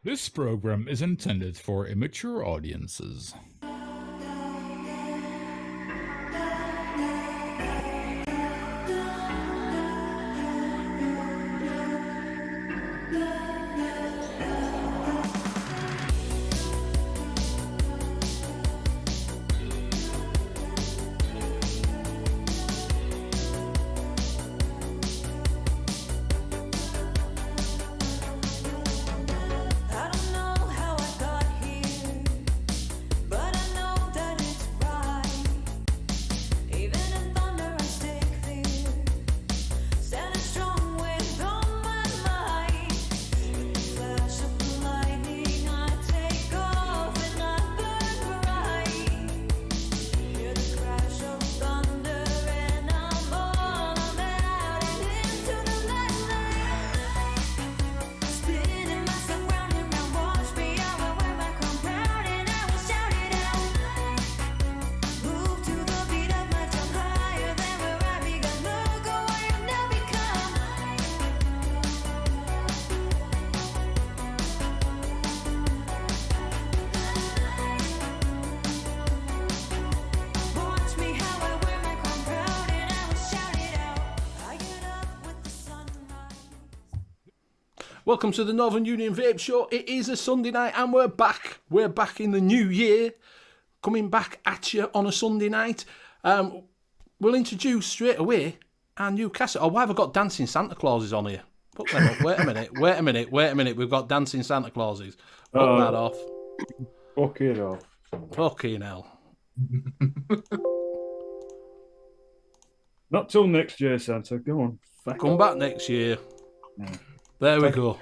This program is intended for immature audiences. Welcome to the Northern Union Vape Show. It is a Sunday night and we're back. We're back in the new year. Coming back at you on a Sunday night. We'll introduce straight away our new cassette. Oh, why have I got Dancing Santa Clauses on here? Put them up. Wait a minute. We've got Dancing Santa Clauses. Put that off. Fucking off. Fucking hell. Not till next year, Santa. Go on. Come back next year. Yeah. There we go.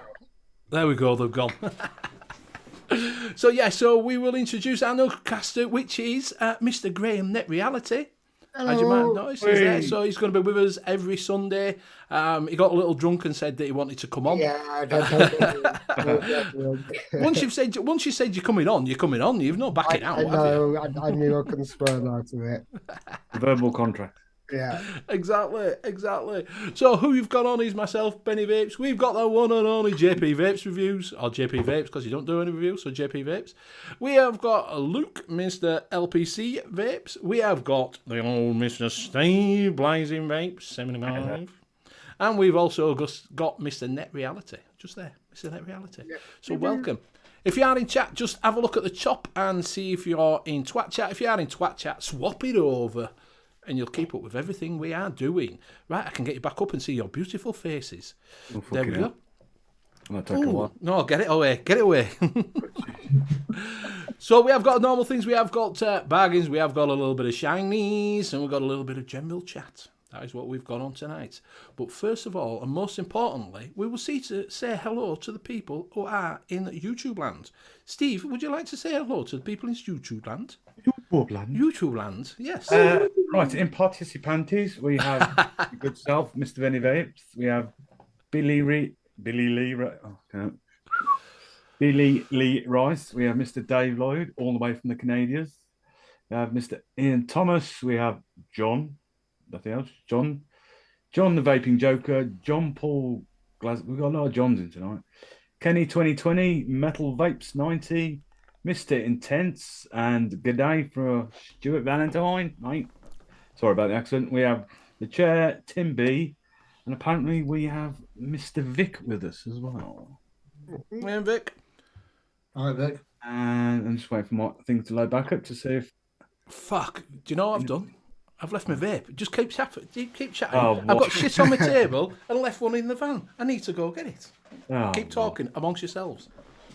They've gone. So we will introduce our new caster, which is Mr. Graham Net Reality. Hello. As you might have noticed, he's there. So he's going to be with us every Sunday. He got a little drunk and said that he wanted to come on. Yeah, I don't Once you said you're coming on, you're coming on. You've not backing out. I know. I knew I couldn't swear out of it. Verbal contract. Yeah, Exactly. So who you've got on is myself, Benny Vapes. We've got the one and only JP Vapes reviews, or JP Vapes because you don't do any reviews, so JP Vapes. We have got Luke, Mr. LPC Vapes. We have got the old Mr. Steve Blazing Vapes, 75. And we've also got Mr. Net Reality, just there, Mr. Net Reality. Yeah. So welcome. If you are in chat, just have a look at the top and see if you're in Twat Chat. If you are in Twat Chat, swap it over. And you'll keep up with everything we are doing. Right, I can get you back up and see your beautiful faces. There we go. That'll take a while. No, get it away. So we have got normal things. We have got bargains. We have got a little bit of shinies. And we've got a little bit of general chat. That is what we've got on tonight. But first of all, and most importantly, we will say hello to the people who are in YouTube land. Steve, would you like to say hello to the people in YouTube land? YouTube land, yes. Right, in participantes, we have good self, Mr. Benny Vapes. We have Billy Lee Rice. We have Mr. Dave Lloyd, all the way from the Canadians. We have Mr. Ian Thomas. We have John. Nothing else. John the Vaping Joker. John Paul Glasgow. We've got a lot of Johns in tonight. Kenny 2020. Metal Vapes 90. Mr. Intense, and good day for Stuart Valentine, mate. Sorry about the accent. We have the chair, Tim B, and apparently we have Mr. Vic with us as well. Me and Vic. Hi, Vic. And I'm just waiting for my thing to load back up to see if... Fuck, do you know what I've done? I've left my vape. Just keep chatting. Oh, I've got shit on my table and left one in the van. I need to go get it. Oh, Keep talking amongst yourselves.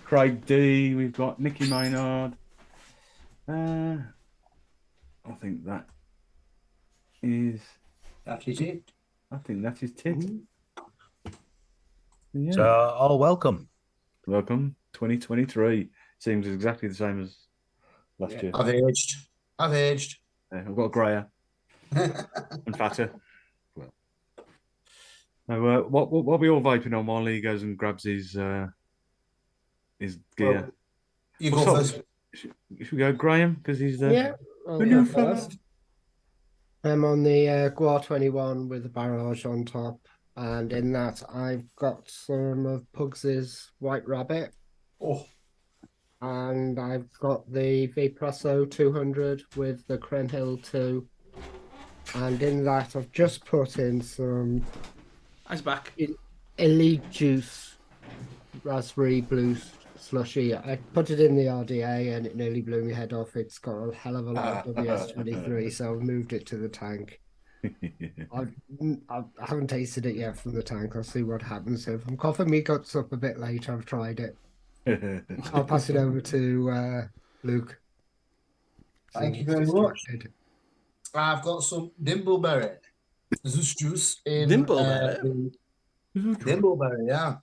Craig D, we've got Nicky Maynard. I think that is... That is it. I think that is it. Yeah. So, all welcome. Welcome, 2023. Seems exactly the same as last year. I've aged. Yeah, I've got grayer and fatter. Well, so, what are we all vaping on while Lee goes and grabs his gear? Well, you go first. Should we go Graham? Because he's the... Yeah, I'll go first. I'm on the Guar 21 with the barrage on top. And in that, I've got some of Pugs's White Rabbit. Oh, And I've got the VAPES 200 with the Crenhill 2. And in that, I've just put in some I's back. Elite Juice Raspberry Blue Slushy. I put it in the RDA and it nearly blew my head off. It's got a hell of a lot of WS-23, so I've moved it to the tank. I haven't tasted it yet from the tank. I'll see what happens. If I'm coughing me guts up a bit later, I've tried it. I'll pass it over to Luke. thank you very much. I've got some Dimbleberry juice in Dimbleberry? Dimbleberry, yeah.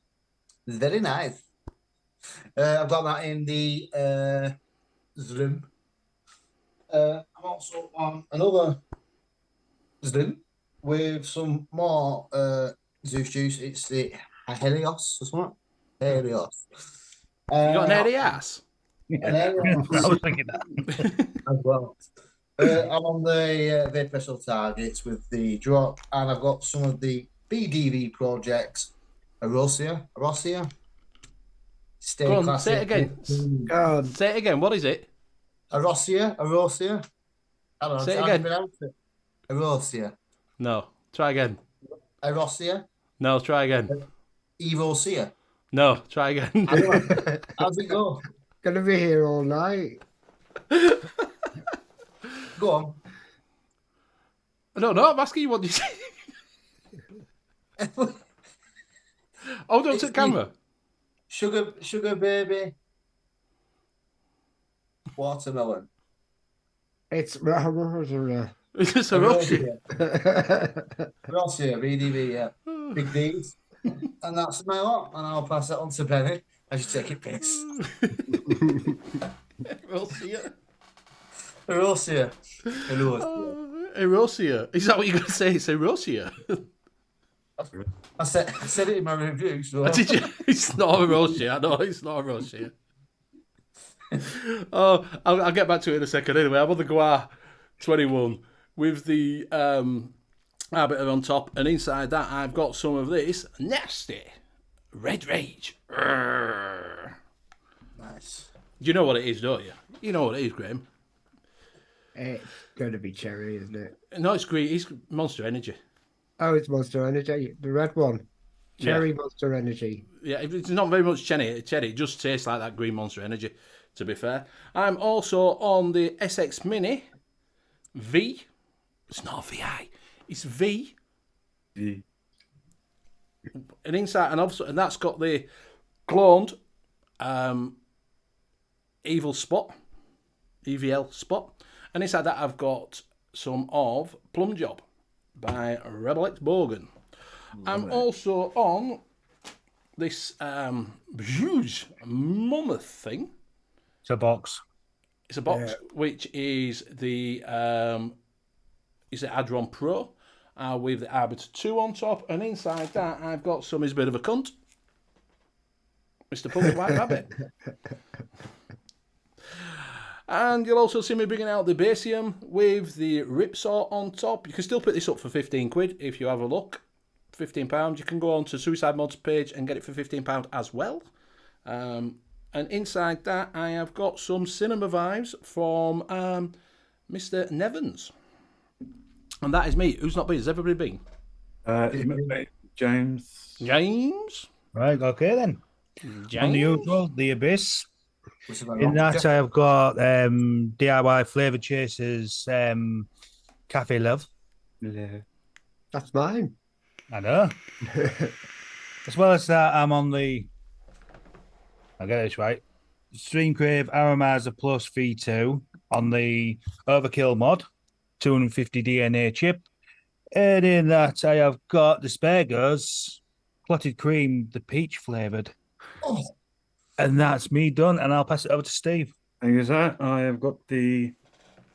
It's very nice. I've got that in the Zrim. I'm also on another Zrim with some more Zeus juice. It's the Helios or something. Helios. You got an hairy ass? An Helios I was thinking that. as well. I'm on the VAPES targets with the drop, and I've got some of the BDV projects. Arosia. Stay Go on, classic. say it again. God, Say it again. What is it? Arosia. I don't know. Say it how to again. pronounce it. Arosia. No. Try again. Arosia. No, try again. Evosia. No, try again. I don't know. How's it go? gonna be here all night. Go on. No, I'm asking you what you say. Oh, don't It's take camera. Sugar baby. Watermelon. It's It's a Roshi. Arosia, BDV, yeah. Big D's. And that's my lot. And I'll pass it on to Benny as you take it piss. Erosia. Arosia. Erosia. Is that what you're going to say? It's Erosia. I said it in my review, so Did you? It's not Erosia. No, it's not Erosia. Oh, I'll get back to it in a second. Anyway, I'm on the Goa 21 with the arbiter on top, and inside that I've got some of this nasty Red Rage. Urgh. nice. You know what it is, don't you? You know what it is, Graham. It's gonna be cherry, isn't it? No, it's green. It's Monster Energy. Oh, it's Monster Energy, the red one. Cherry Monster Energy. Yeah, it's not very much cherry. It just tastes like that green Monster Energy, to be fair. I'm also on the SX Mini V. It's not VI. It's V. V. And inside, and that's got the cloned Evil Spot, EVL Spot. And inside that, I've got some of Plum Job by Rebel X Bogan. I'm also on this huge mammoth thing. It's a box. It's a box, which is the Adron Pro with the Arbiter 2 on top. And inside that, I've got some He's a Bit of a Cunt. Mr. Punk's White Rabbit. And you'll also see me bringing out the Basium with the Ripsaw on top. You can still pick this up for 15 quid if you have a look. £15. You can go on to Suicide Mods page and get it for £15 as well. And inside that, I have got some Cinema Vibes from Mr. Nevins. And that is me. Who's not been? Has everybody been? James. James? Right, okay then. James? On the usual, the Abyss. Which is my In wrong. that, I have got DIY Flavor Chasers Cafe Love. Yeah. That's mine. I know. As well as that, I'm on the. I'll get this right. Stream Crave Aromasa Plus V2 on the Overkill mod, 250 DNA chip. And in that, I have got the Spargos Clotted Cream, the peach flavoured. Oh, And that's me done. And I'll pass it over to Steve. And is that I have got the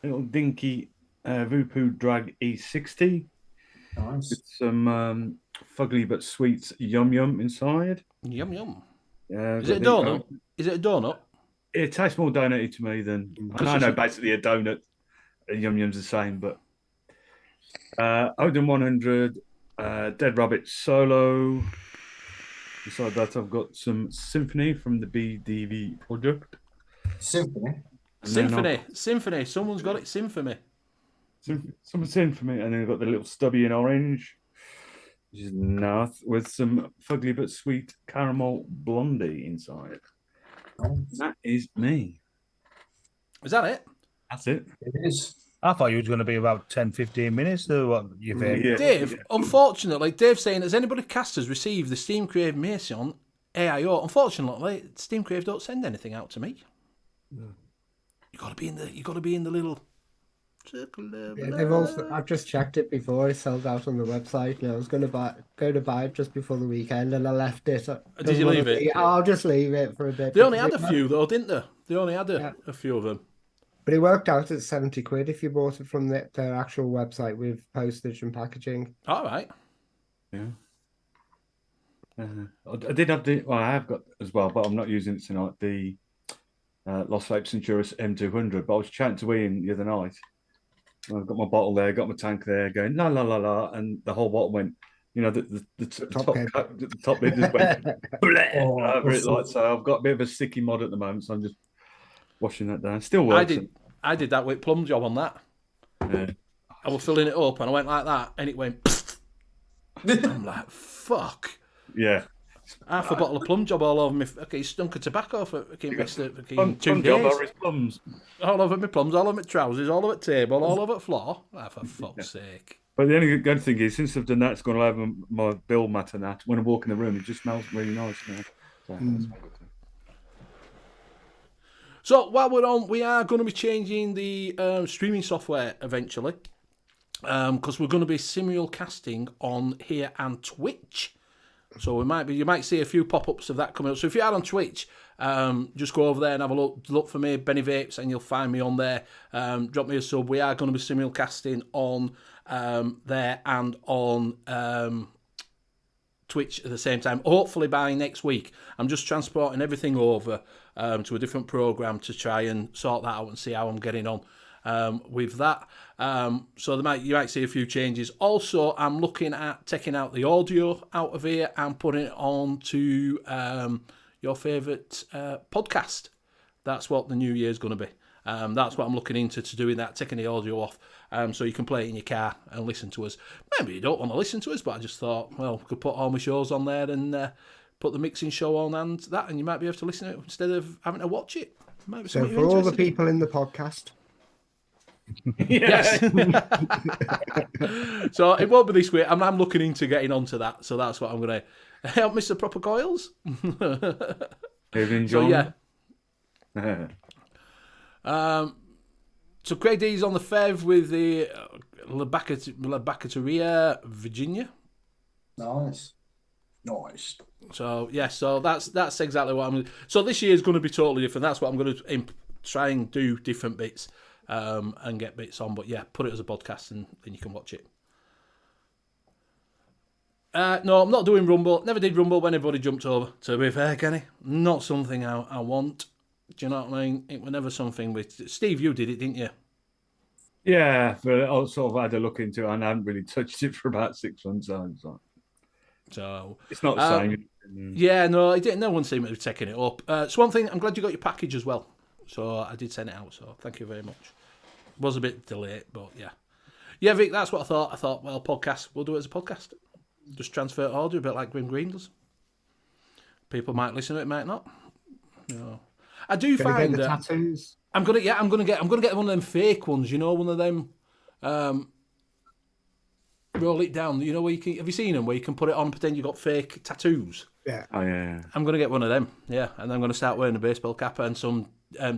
little dinky Vupu Drag E60 nice. with some fugly but sweet yum yum inside. Yum, yum. Is Is it a donut? Is it a donut? It tastes more donutty to me than I know. Basically, a donut. Yum yum's the same, but Odin 100, Dead Rabbit Solo, Beside that, I've got some Symphony from the BDV project. Symphony. And then Symphony. Someone's got it. Symphony. some Symphony, and then I've got the little stubby in orange, which is nice, with some fugly but sweet caramel blondie inside. That is me. Is that it? That's it. It is. I thought you was going to be about 10, 15 minutes. Or what you think? Yeah. Dave, unfortunately, Dave's saying, has anybody cast has received the Steam Crave Mason AIO? Unfortunately, Steam Crave don't send anything out to me. You gotta be in the little circle of Yeah, they've also. I've just checked it before. It's sold out on the website. And I was going to go to buy it just before the weekend, and I left it. Did you leave it? I'll just leave it for a bit. They only had a few though, didn't they? They only had a few of them. But it worked out at 70 quid if you bought it from their actual website with postage and packaging. All right. Yeah. I did have I have got as well, but I'm not using it tonight. The Lost Vapes Centurus M200. But I was chatting to Ian the other night. I've got my bottle there, got my tank there, going la la la la, and the whole bottle went. You know, the top lid just went over it. Like, so I've got a bit of a sticky mod at the moment, so I'm just washing that down. Still works. I did that with plum job on that. Yeah. I was filling it up and I went like that and it went. I'm like, fuck. Yeah. Half a bottle of plum job all over me. Okay, stunk of tobacco for fucking Mr. Plum 2 job days. over his plums. All over my plums, all over my trousers, all over the table, all over the floor. Ah, for fuck's sake. But the only good thing is, since I've done that, it's gone all over my bill mat and that. When I walk in the room, it just smells really nice now. So that's my good thing. So while we're on, we are going to be changing the streaming software eventually, because we're going to be simulcasting on here and Twitch. So you might see a few pop-ups of that coming up. So if you are on Twitch, just go over there and have a look for me, Benny Vapes, and you'll find me on there. Drop me a sub. We are going to be simulcasting on there and on Twitch at the same time. Hopefully by next week. I'm just transporting everything over to a different program to try and sort that out and see how I'm getting on with that. So you might see a few changes. Also, I'm looking at taking out the audio out of here and putting it on to your favourite podcast. That's what the new year is going to be. That's what I'm looking into, to doing that, taking the audio off, so you can play it in your car and listen to us. Maybe you don't want to listen to us, but I just thought, well, I could put all my shows on there and put the mixing show on and that, and you might be able to listen to it instead of having to watch it. So for all the people in the podcast. Yes. So it won't be this week. I'm looking into getting onto that, so that's what I'm going to help Mr. Proper Coils. Evening, So John. yeah. So Craig D's on the Fev with the Labacateria, Virginia. Nice. So yeah, so that's exactly what I'm. So this year is going to be totally different. That's what I'm going to try and do, different bits, and get bits on. But yeah, put it as a podcast and then you can watch it. No, I'm not doing Rumble. Never did Rumble when everybody jumped over. To be fair, Kenny, not something I want. Do you know what I mean? It was never something with Steve. You did it, didn't you? Yeah, but I sort of had a look into it and I haven't really touched it for about 6 months. So it's not the same. Yeah, no, it didn't. No one seemed to be taking it up. So one thing, I'm glad you got your package as well. So I did send it out. So thank you very much. It was a bit delayed, but yeah. Yeah, Vic, that's what I thought. I thought, well, podcast, we'll do it as a podcast. Just transfer audio, a bit like Grim Green does. People might listen to it, might not. No. I do find the tattoos. I'm gonna get one of them fake ones. You know, one of them. Roll it down. You know where you can. Have you seen them where you can put it on and pretend you got fake tattoos? Yeah. Oh yeah. I'm gonna get one of them. Yeah, and I'm gonna start wearing a baseball cap and some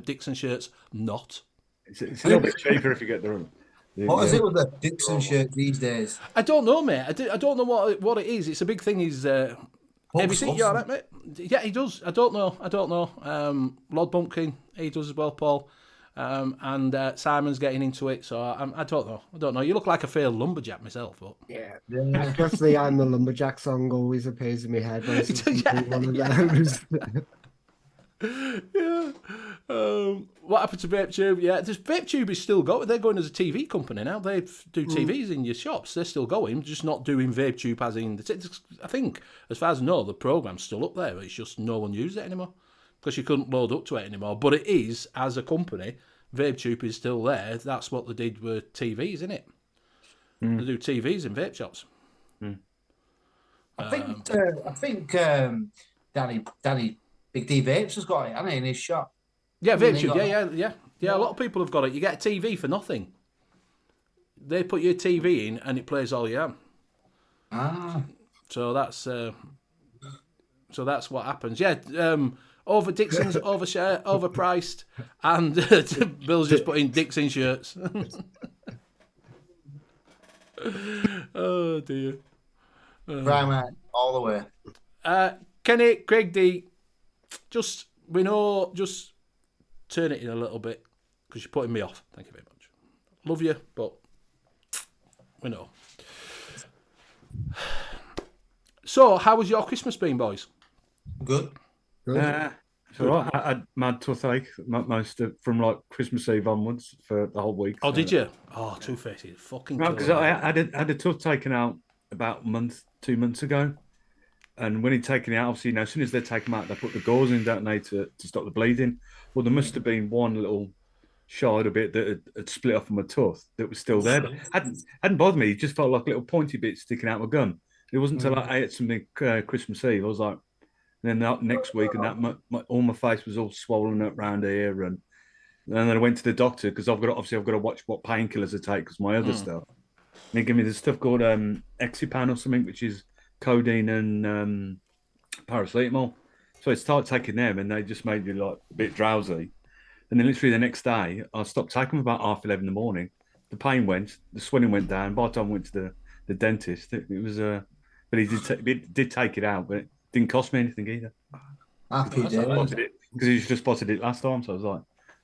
Dixon shirts. Not. It's a little bit cheaper if you get the room. What is it with the Dixon shirt these days? I don't know, mate. I don't know what it is. It's a big thing. He's ABC, you all right, mate? Yeah, he does. I don't know. Lord Bumpkin, he does as well, Paul. And Simon's getting into it, so I don't know. You look like a failed lumberjack myself, but yeah. Just the "I'm the Lumberjack" song always appears in my head when I listen to one of those. Yeah. What happened to VapeTube? Yeah, this VapeTube is still going. They're going as a TV company now. They do TVs in your shops. They're still going, just not doing VapeTube as in. I think, as far as I know, the program's still up there. It's just no one uses it anymore because you couldn't load up to it anymore. But it is, as a company, VapeTube is still there. That's what they did with TVs, isn't it? They do TVs in vape shops. I think Danny Big D Vapes has got it, hasn't he, in his shop? Yeah, I mean, they VapeTube. got Yeah. A lot of people have got it. You get a TV for nothing. They put your TV in and it plays all you have. Ah. So that's what happens. Yeah. Over Dixon's, overshare, overpriced, and Bill's just putting Dixon shirts. Oh dear. Right, man, all the way. Kenny, Craig D, just turn it in a little bit because you're putting me off. Thank you very much. Love you, but we know. So, how was your Christmas been, boys? Good. So I had mad toothache most from like Christmas Eve onwards for the whole week. Oh, did you? Oh, Two-Face is fucking No, because I had a tooth taken out about 2 months ago. And when he'd taken it out, obviously, as soon as they take them out, they put the gauze in, don't they, to stop the bleeding. Well, there must have been one little shard a bit that had split off of my tooth that was still there. But hadn't bothered me. It just felt like a little pointy bit sticking out my gum. It wasn't until I ate something Christmas Eve, I was like, and then that next week, and all my face was all swollen up round here, and then I went to the doctor because I've got to watch what painkillers I take because my other stuff. And they give me this stuff called Exipan or something, which is codeine and paracetamol. So I started taking them, and they just made me like a bit drowsy. And then literally the next day, I stopped taking them about 11:30 in the morning. The pain went, the swelling went down. By the time I went to the dentist, it was but he did take it out, but it didn't cost me anything either. Happy days. Because he just spotted it last time, so I was like,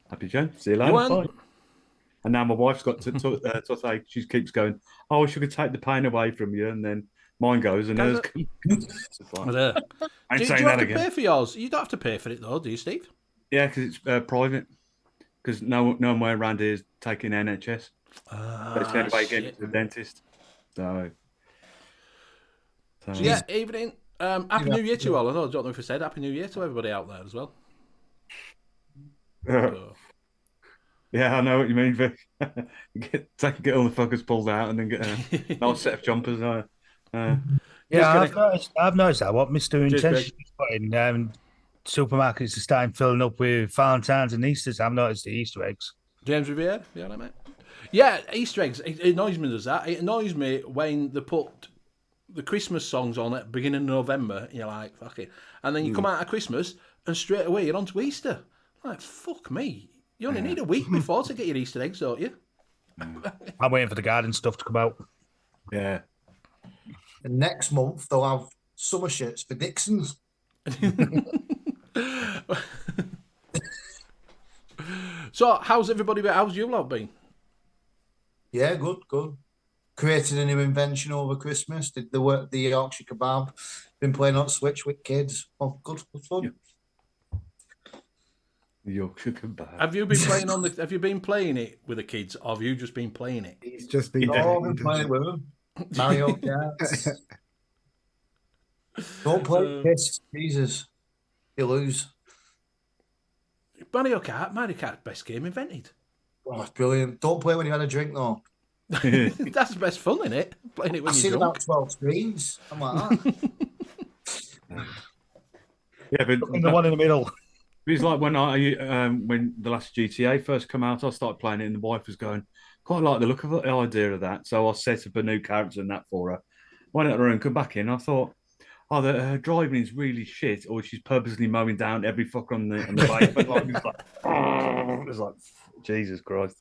happy Joe, see you later. Bye. And now my wife's got toothache. She keeps going, oh, I should take the pain away from you, and then mine goes and hers comes. Like, do you have to pay for yours? You don't have to pay for it though, do you, Steve? Yeah, because it's private. Because no one around here is taking NHS. It's the only way getting to the dentist. So yeah, evening. Happy New Year to you all. I don't know if I said Happy New Year to everybody out there as well. Yeah, I know what you mean, Vic. get all the fuckers pulled out and then get a nice set of jumpers. Yeah, I've noticed that. What Mr. Intention is putting supermarkets are starting filling up with Valentine's and Easter's. I've noticed the Easter eggs. James Riviere, yeah, mate. Yeah, Easter eggs. It annoys me, does that? It annoys me when they put the Christmas songs on at the beginning of November, and you're like, fuck it. And then you come out of Christmas and straight away you're on to Easter. Like, fuck me. You only need a week before to get your Easter eggs, don't you? I'm waiting for the garden stuff to come out. Yeah. And next month they'll have summer shirts for Dixon's. So, how's you lot been? Yeah, good. Created a new invention over Christmas. Did the work, the Yorkshire kebab. Been playing on Switch with kids. Oh, good fun. Yeah. The Yorkshire kebab. Have you been playing it with the kids, or have you just been playing it? He's just been I've been playing with them. Mario Kart. Don't play Kiss, Jesus. You lose. Mario Kart, best game invented. Oh, it's brilliant. Don't play when you had a drink, though. That's the best fun, isn't it? Playing it when I've you're seen drunk. about 12 screens. I'm like that. Yeah, but The one in the middle. it's like when when the last GTA first come out, I started playing it, and the wife was going, quite like the look of the idea of that. So I set up a new character and that for her. Went out the room, come back in. I thought, her driving is really shit, or she's purposely mowing down every fucker on the pavement. It was like, Jesus Christ.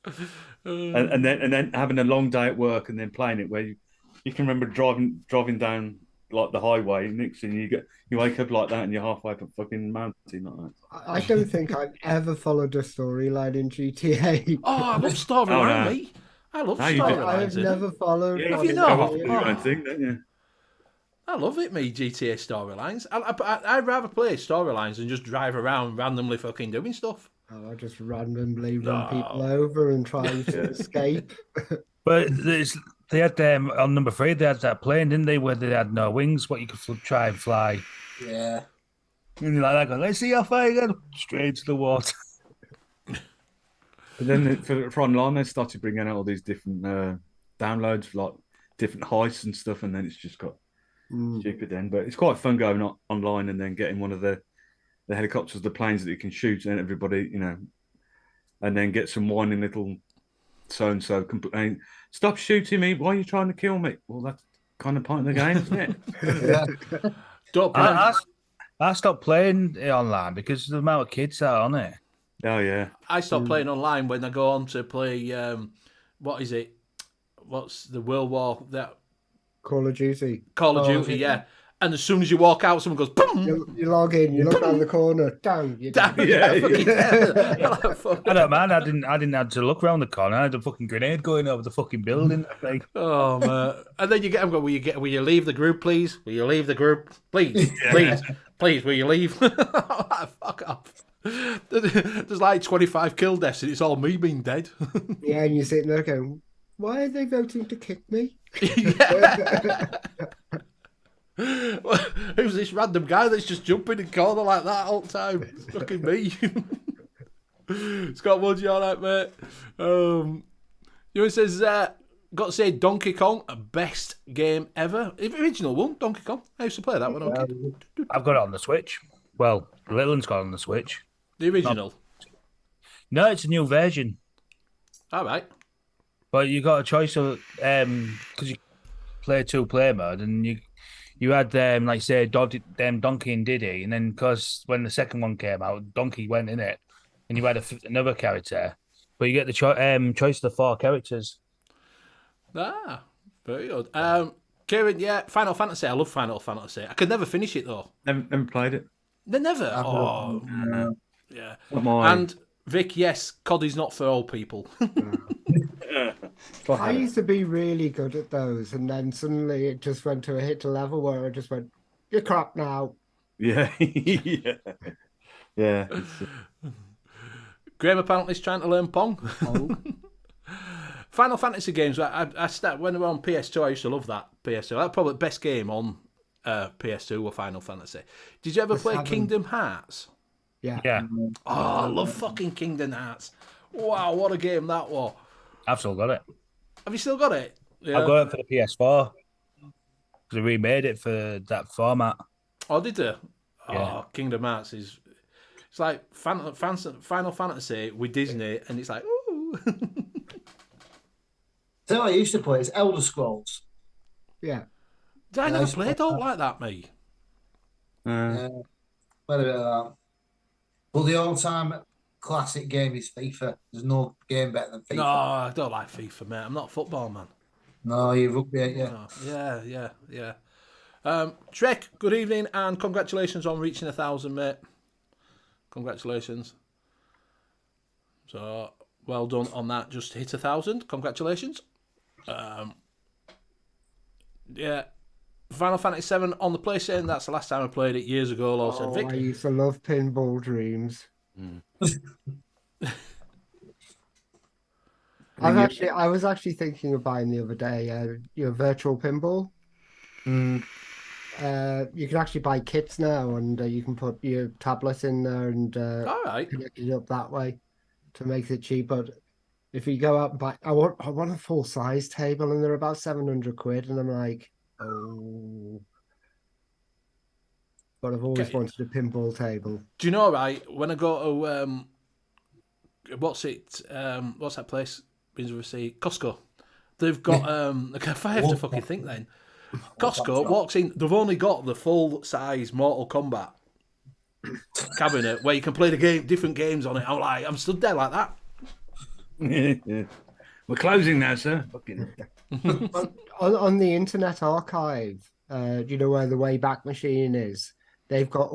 And then having a long day at work and then playing it where you can remember driving down like the highway, next thing you wake up like that and you're halfway up a fucking mountain like that. I don't think I've ever followed a storyline in GTA. Oh, I love storyline, mate. I love storylines. I've never followed. Have you not? You thing, don't you? I love it, me, GTA storylines. I'd rather play storylines than just drive around randomly fucking doing stuff. Oh, I just randomly run people over and try to escape. But they had on number 3. They had that plane, didn't they? Where they had no wings, what you could try and fly. Yeah. And you're like that, going, let's see how far you go. Straight to the water. But then for online, they started bringing out all these different downloads for like different heists and stuff, and then it's just got stupid then. But it's quite fun going online and then getting one of the helicopters, the planes that you can shoot, and everybody, and then get some whining little so-and-so complain, stop shooting me, why are you trying to kill me? Well, that's kind of part of the game, isn't it? Yeah. Don't play. I stopped playing it online because of the amount of kids that are on it. Oh, yeah. I stop playing online when I go on to play, what is it? What's the World War? That Call of Duty. Call of Duty, yeah. And as soon as you walk out, someone goes, boom! You log in, you look down the corner, down. You're down. Yeah. I don't mind. I didn't have to look around the corner. I had a fucking grenade going over the fucking building. Oh man! And then you get them going. Will you leave the group, please? Will you leave the group, please? Please, will you leave? Fuck off. There's like 25 kill deaths, and it's all me being dead. Yeah, and you're sitting there going, why are they voting to kick me? Who's this random guy that's just jumping in the corner like that all the time? It's fucking me. Scott Wood, you alright, mate? Says, got to say Donkey Kong, best game ever. Original one, Donkey Kong. I used to play that when I was a kid. I've got it on the Switch. Well, little one's got it on the Switch. The original? No, it's a new version. Alright. But you got a choice of, because you play 2-player mode, and you had like say Donkey and Diddy, and then because when the second one came out, Donkey went in it, and you had another character, but you get the choice of the 4 characters. Ah, very good. Kieran, yeah, Final Fantasy. I love Final Fantasy. I could never finish it though. Never played it. They never. Oh, yeah. And Vic, yes, COD is not for old people. I used to be really good at those, and then suddenly it just went to a level where I just went, "You're crap now." Yeah, yeah. Graham apparently is trying to learn Pong. Final Fantasy games. I started when they were on PS2. I used to love that PS2. That's probably the best game on PS2 or Final Fantasy. Did you ever play Kingdom Hearts? Yeah. Oh, I love fucking Kingdom Hearts. Wow, what a game that was. I've still got it. Have you still got it? Yeah. I've got it for the PS4. Because they remade it for that format. Oh, did they? Yeah. Oh, Kingdom Hearts is... It's like Final Fantasy with Disney, and it's like, ooh. So I used to play is Elder Scrolls. Yeah. Did I never play it like that, me? Yeah, quite a bit of that. But the all-time classic game is FIFA. There's no game better than FIFA. No, I don't like FIFA, mate. I'm not a football man. No, you're rugby, ain't you? No. Yeah. Trek, good evening, and congratulations on reaching 1,000, mate. Congratulations. So, well done on that. Just hit 1,000. Congratulations. Yeah. Final Fantasy VII on the PlayStation. That's the last time I played it years ago. Also, Vic. I used to love Pinball Dreams. I was actually thinking of buying the other day, virtual pinball. You can actually buy kits now, and you can put your tablet in there and All right. connect it up that way to make it cheap. But if you go out and buy, I want a full size table, and they're about £700, and I'm like, oh. But I've always wanted a pinball table. Do you know, right? When I go to what's that place? Costco. They've got if I have to fucking think then. Costco walks in. They've only got the full size Mortal Kombat cabinet where you can play the game, different games on it. I'm stood there like that. We're closing now, sir. on the Internet Archive, do you know where the Wayback Machine is? They've got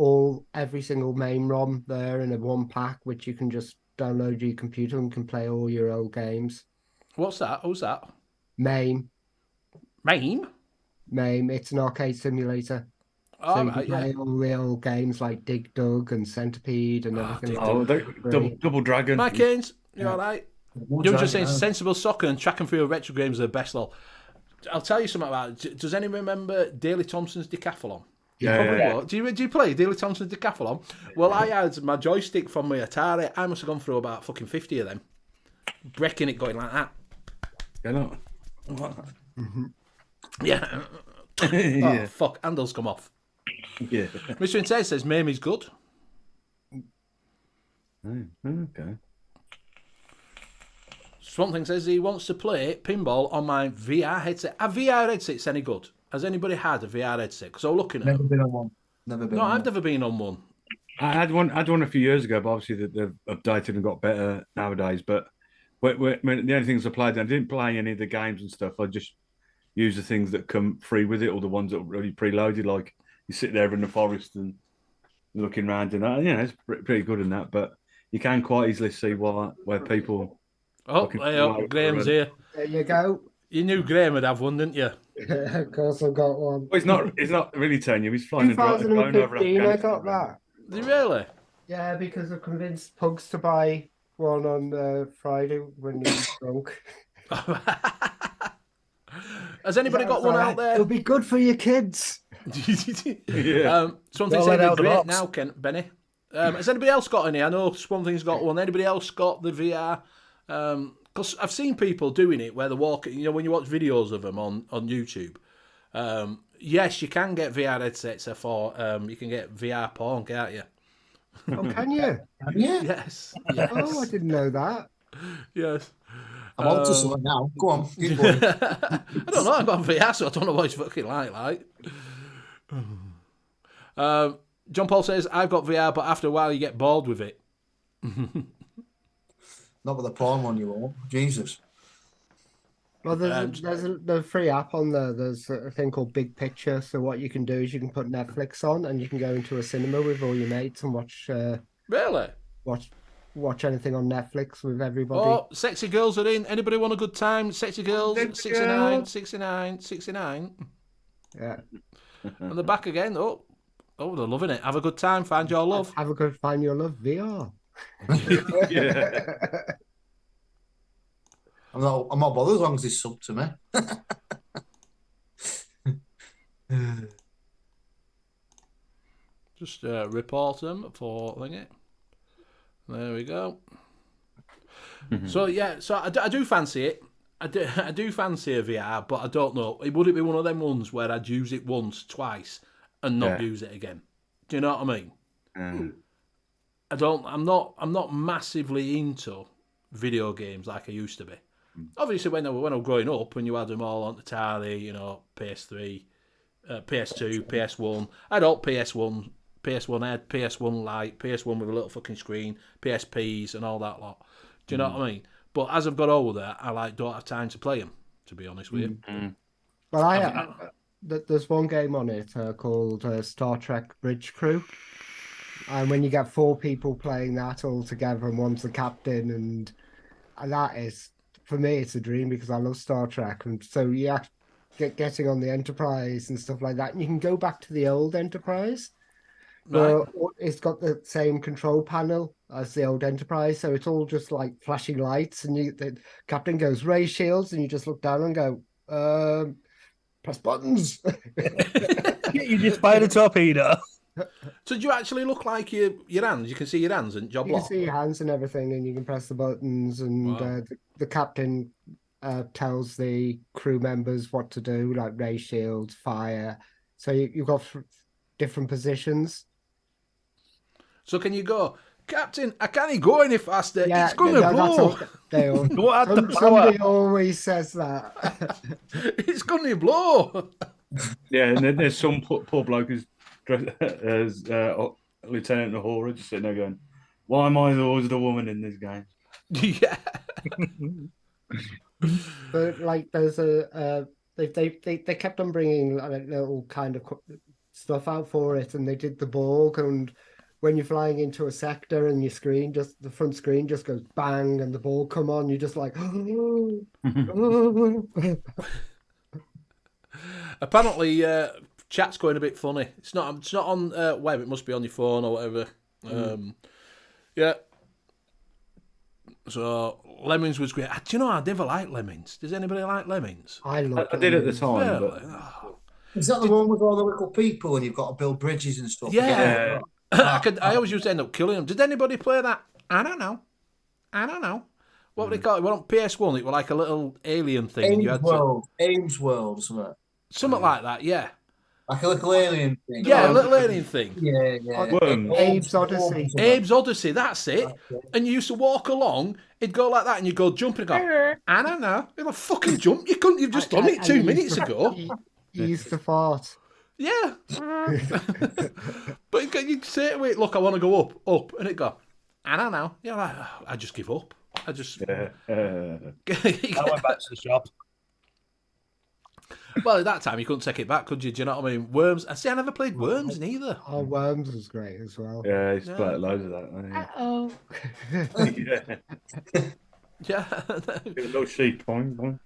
every single MAME ROM there in a one pack, which you can just download to your computer and can play all your old games. What's that? Who's that? MAME. MAME? MAME. It's an arcade simulator. Oh, So you right, can play yeah. all real games like Dig Dug and Centipede and everything. Dig Oh, double dragon. Mike Haynes, you all right? More You were just saying dragon, sensible soccer and track and field retro games are the best. Lol. I'll tell you something about it. Does anyone remember Daley Thompson's Decathlon? Yeah. Do you play Daley Thompson's Decathlon? Well, I had my joystick from my Atari. I must have gone through about fucking 50 of them. Breaking it, going like that. You know? Yeah. Yeah. Oh, fuck. Handles come off. Yeah. Mr. Intense says Mamie's good. Okay. Swamp Thing says he wants to play pinball on my VR headset. Are VR headsets any good? Has anybody had a VR headset? Because I'm looking at Never them. been on one. Never been No, on I've one. never been on one. I had one a few years ago, but obviously they've updated and got better nowadays. But the only things I played, I didn't play any of the games and stuff. I just use the things that come free with it, or the ones that are already preloaded. Like you sit there in the forest and looking around, and it's pretty good in that. But you can quite easily see where people. Oh, hey, Graham's here. There you go. You knew Graham would have one, didn't you? Of course, I've got one. Well, he's not really telling you. He's flying a drone over 2015, I Afghanistan. got that. Did you really? Yeah, because I convinced Pugs to buy one on Friday when he was drunk. Has anybody got one out there? It'll be good for your kids. Yeah. Something Don't said let out the great box. now, Benny. Has anybody else got any? I know Something's got one. Anybody else got the VR? Because I've seen people doing it where they're walking. When you watch videos of them on YouTube. Yes, you can get VR headsets for. You can get VR porn, can't you? Oh, can you? Yeah. Yes. Oh, I didn't know that. Yes. I'm on to something now. Go on. Keep going. I don't know. I've got VR, so I don't know what it's fucking like. John Paul says, I've got VR, but after a while you get bored with it. Not with the porn one, you won't. Jesus. Well, there's the free app on there. There's a thing called Big Picture. So what you can do is you can put Netflix on, and you can go into a cinema with all your mates and watch Really? watch anything on Netflix with everybody. Oh, sexy girls are in. Anybody want a good time? Sexy girls, Sexy 69, girls. 69, 69. Yeah. And they're back again. Oh, they're loving it. Have a good time. Find your love. Have a good Find Your Love VR. Yeah. I'm not bothered as long as it's sub to me. Just report them for thingy. There we go. So yeah, so I do fancy it. I do fancy a VR, but I don't know. Would it be one of them ones where I'd use it once, twice, and not use it again? Do you know what I mean? I'm not massively into video games like I used to be. Obviously, when I was growing up, when you had them all on the Atari, PS3, PS2, PS1, I had all PS1. PS1 had PS1 Lite, PS1 with a little fucking screen, PSPs and all that lot. Do you know what I mean? But as I've got older, I don't have time to play them, to be honest with you. Well, there's one game on it called Star Trek Bridge Crew. And when you get 4 people playing that all together and one's the captain, and that is, for me, it's a dream because I love Star Trek. And so you have getting on the Enterprise and stuff like that. And you can go back to the old Enterprise. Right. It's got the same control panel as the old Enterprise, so it's all just like flashing lights, and the captain goes ray shields, and you just look down and go, press buttons. You just fired a torpedo. So do you actually look like your hands? You can see your hands and job You can lock. see your hands and everything, and you can press the buttons, and Wow. the captain tells the crew members what to do, like ray shields, fire. So you've got different positions. So can you go, Captain? I can't go any faster. Yeah, It's gonna blow. What had the power? Somebody always says that. It's gonna blow. Yeah, and then there's some poor bloke who's dressed as Lieutenant Uhura just sitting there going, "Why am I always the woman in this game?" Yeah. But like, there's they kept on bringing like little kind of stuff out for it, and they did the Borg, and when you're flying into a sector and your screen the front screen just goes bang and the Borg come on, you're just like, oh. Apparently, chat's going a bit funny. It's not. It's not on web. It must be on your phone or whatever. Yeah. So Lemmings was great. Do you know I never liked Lemmings? Does anybody like Lemmings? I did at the time, but Really? Is that the one with all the little people and you've got to build bridges and stuff? Yeah. I always used to end up killing them. Did anybody play that? I don't know. What were they call it? Well, on PS1, it was like a little alien thing. And you had Ames World or something. something like that, yeah. Like a little alien thing. Yeah, a little alien thing. Yeah. Abe's Odyssey. Abe's Odyssey, that's it. And you used to walk along, it'd go like that, and you'd go jump and go, I don't know. You're like, fucking jump. You couldn't, you've just done it 2 minutes ago. You used to fart. Yeah. But you'd say to it, look, I want to go up. And it'd go, I don't know. You're like, oh, I just give up. I just. I went back to the shop. Well, at that time, you couldn't take it back, could you? Do you know what I mean? Worms. I never played Worms neither. Oh, Worms was great as well. yeah, I used to play loads of that. Oh. Yeah. A little sheep. Boing.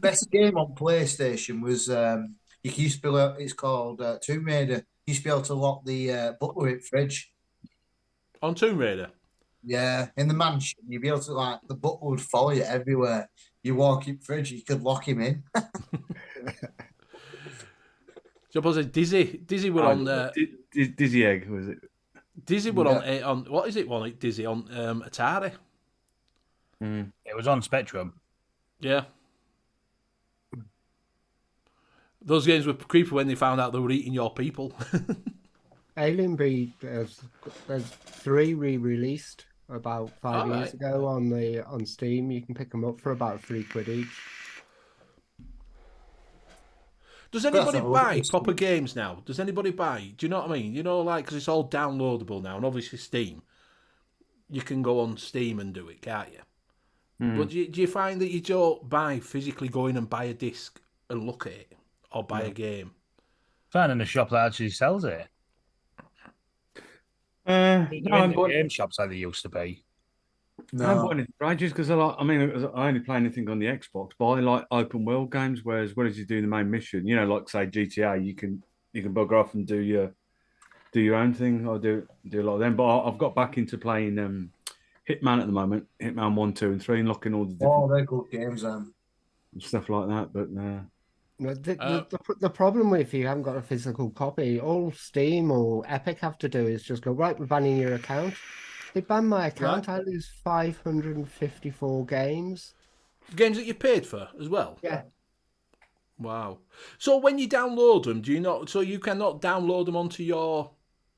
Best game on PlayStation was you used to be able, it's called Tomb Raider. You used to be able to lock the butler in fridge. On Tomb Raider? Yeah, in the mansion, you'd be able to, like, the butler would follow you everywhere. You walk in fridge, you could lock him in. Suppose Dizzy were on Dizzy Egg, was it? Dizzy were on what is it one? Dizzy on Atari. It was on Spectrum. Yeah. Those games were creepy when they found out they were eating your people. Alien Breed, there's 3 re-released about 5 years ago on Steam. You can pick them up for about £3 each. Does anybody buy proper games now? Does anybody buy? Do you know what I mean? You know, like, because it's all downloadable now, and obviously Steam. You can go on Steam and do it, can't you? But do you find that you don't buy physically go in and buy a disc and look at it, or buy a game? Finding a shop that actually sells it. No, I'm in game shops like they used to be. I haven't bought anything for ages because I only play anything on the Xbox, but I like open world games where, as well as you do the main mission, you know, like say GTA, you can bugger off and do your own thing. I do a lot of them, but I've got back into playing Hitman at the moment, Hitman 1, 2, and 3, and looking all the different they're good games, stuff like that. But The problem with if you haven't got a physical copy, all Steam or Epic have to do is just go, right, we're banning your account. They ban my account, I lose 554 games. Games that you paid for as well? Yeah. Wow. So when you download them, do you not? So you cannot download them onto your.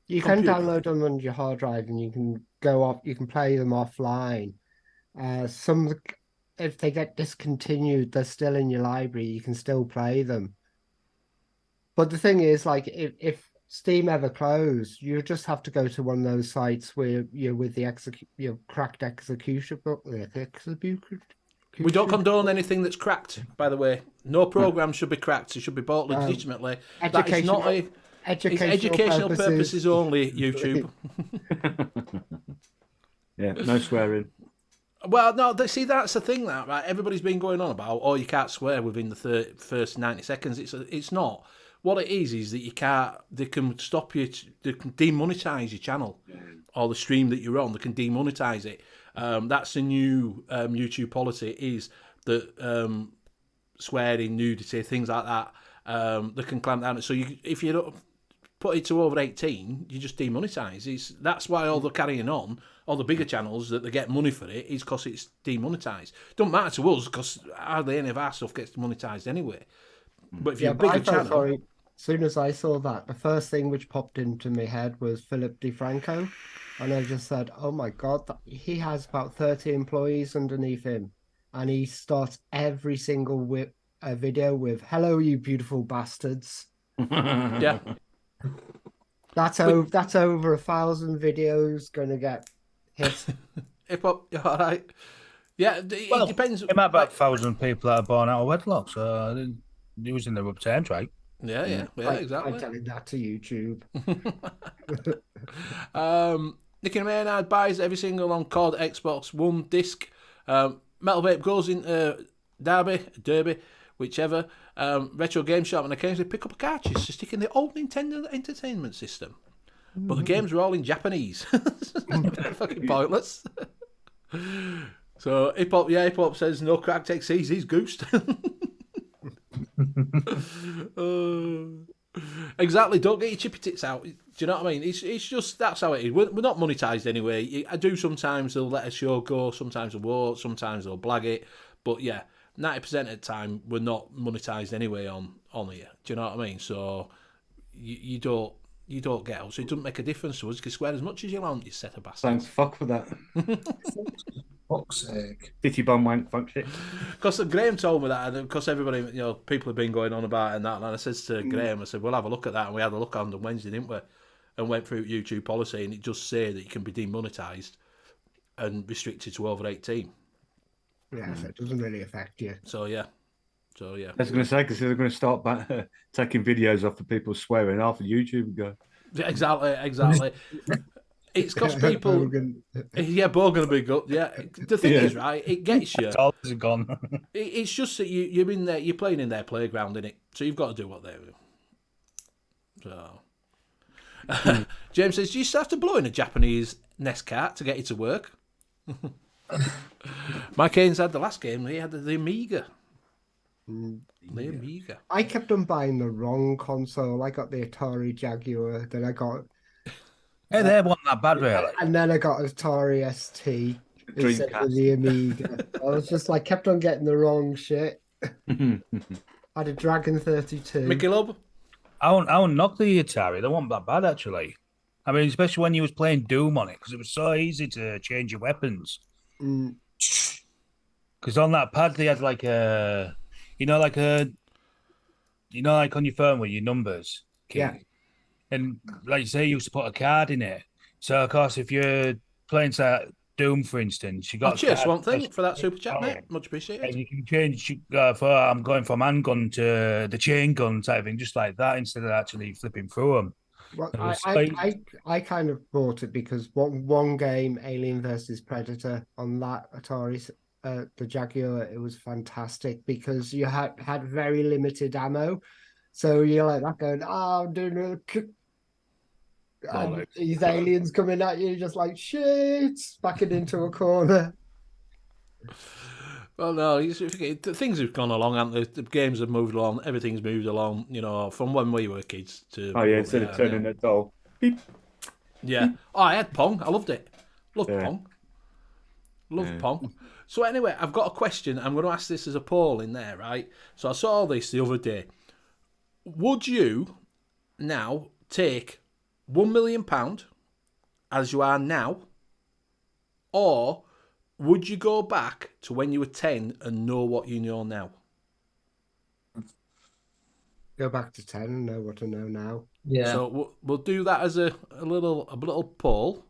You computer? can download them on your hard drive, and you can go off. You can play them offline. If they get discontinued, they're still in your library. You can still play them. But the thing is, like, if Steam ever closed, you just have to go to one of those sites where you're with the cracked execution. We don't condone anything that's cracked, by the way. No program should be cracked. It should be bought legitimately. That is not educational purposes only, YouTube. Yeah, no swearing. Well, no, see, that's the thing that, right? Everybody's been going on about, you can't swear within the first 90 seconds. It's not. What it is that you can't, they can stop you, they can demonetize your channel or the stream that you're on, they can demonetize it. That's the new YouTube policy, is that swearing, nudity, things like that, they can clamp down. So if you don't put it to over 18, you just demonetize. That's why all they're carrying on, all the bigger channels that they get money for it, is because it's demonetized. Don't matter to us because hardly any of our stuff gets monetized anyway. But if you're a bigger channel... Sorry. As soon as I saw that, the first thing which popped into my head was Philip DeFranco. And I just said, oh my God, he has about 30 employees underneath him. And he starts every single video with, hello, you beautiful bastards. Yeah. That's over 1,000 videos going to get hit. Hip hop, all right. Yeah, it depends. It might be about 1,000 people that are born out of wedlock, so using the rub terms, right? Yeah, exactly. I'm telling that to YouTube. Nicky Maynard buys every single on COD Xbox One disc. Metal Vape goes into Derby, whichever. Retro Game Shop and occasionally pick up a cartridge to stick in the old Nintendo Entertainment System. But the games were all in Japanese. Fucking pointless. So Hip Hop says no crack takes easy, he's goosed. Exactly, don't get your chippy tits out. Do you know what I mean? It's just, that's how it is. We're not monetized anyway. I do sometimes, they'll let a show go, sometimes they won't, sometimes they'll blag it. But yeah, 90% of the time, we're not monetized anyway on here. Do you know what I mean? So you don't get out. So it doesn't make a difference to us. You can swear as much as you want, you set of bastards. Thanks, fuck for that. Fuck's sake. Titty bum wank fuck shit. Because Graham told me that, and because everybody, people have been going on about it and that, and I said to Graham, I said, we'll have a look at that, and we had a look on the Wednesday, didn't we? And went through YouTube policy, and it just say that you can be demonetised and restricted to over 18. Yeah, so it doesn't really affect you. So yeah. I was going to say, because they're going to start taking videos off of people swearing off of YouTube and go. Yeah, exactly. It's because people. Bogan will be good. Yeah, the thing is, right? It gets you. It's all gone. It's just that you're in there. You're playing in their playground, innit? So you've got to do what they do. So, James says, "Do you still have to blow in a Japanese NES cart to get it to work?" Mike Haynes had the last game. He had the Amiga. The Amiga. I kept on buying the wrong console. I got the Atari Jaguar. Then I got. Hey, they wasn't that bad, really. And then I got Atari ST instead of the Amiga. I was just like, kept on getting the wrong shit. I had a Dragon 32. Mickey Lub? I won't knock the Atari. They weren't that bad, actually. I mean, especially when you was playing Doom on it, because it was so easy to change your weapons. Because on that pad, they had like a... like on your phone with your numbers. Key. Yeah. And like you say, you used to put a card in it. So, of course, if you're playing, say, Doom, for instance, you got. Cheers, one thing for that super chat, mate. Much appreciated. And you can change I'm going from handgun to the chain gun type thing, just like that, instead of actually flipping through them. Well, I kind of bought it because one game, Alien versus Predator, on that Atari, the Jaguar, it was fantastic because you had very limited ammo. So you're like that going, I'm doing a... And these aliens coming at you, just like, shit, backing into a corner. Well, no, things have gone along, haven't they? The games have moved along, everything's moved along, from when we were kids to... Oh, yeah, instead of turning it dull. Beep. Yeah. Oh, I had Pong. I loved it. Loved Pong. Loved Pong. So anyway, I've got a question. I'm going to ask this as a poll in there, right? So I saw this the other day. Would you now take £1 million as you are now, or would you go back to when you were 10 and know what you know now? Go back to 10 and know what I know now. Yeah. So we'll do that as a little poll.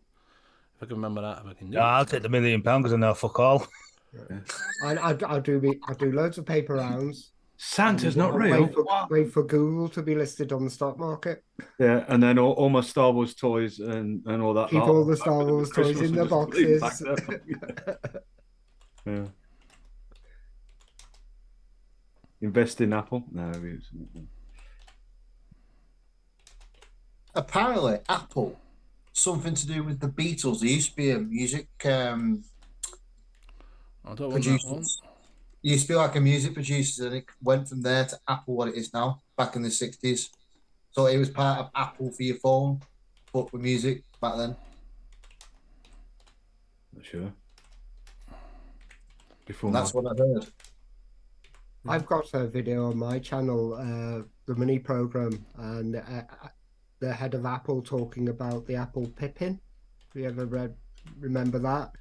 If I can remember that, if I can do I'll take the £1 million because I know fuck all. I do loads of paper rounds. Santa's not real. Wait for Google to be listed on the stock market. Yeah, and then all my Star Wars toys and all that. Keep all the Star Wars toys in the boxes. Yeah. Invest in Apple? No. Apparently, Apple, something to do with the Beatles. There used to be a music I don't want that one. It used to be like a music producer, and it went from there to Apple, what it is now, back in the 60s. So it was part of Apple for your phone, but with music back then. Not sure. That's what I heard. I've got a video on my channel, the mini program, and the head of Apple talking about the Apple Pippin. Have you ever remember that?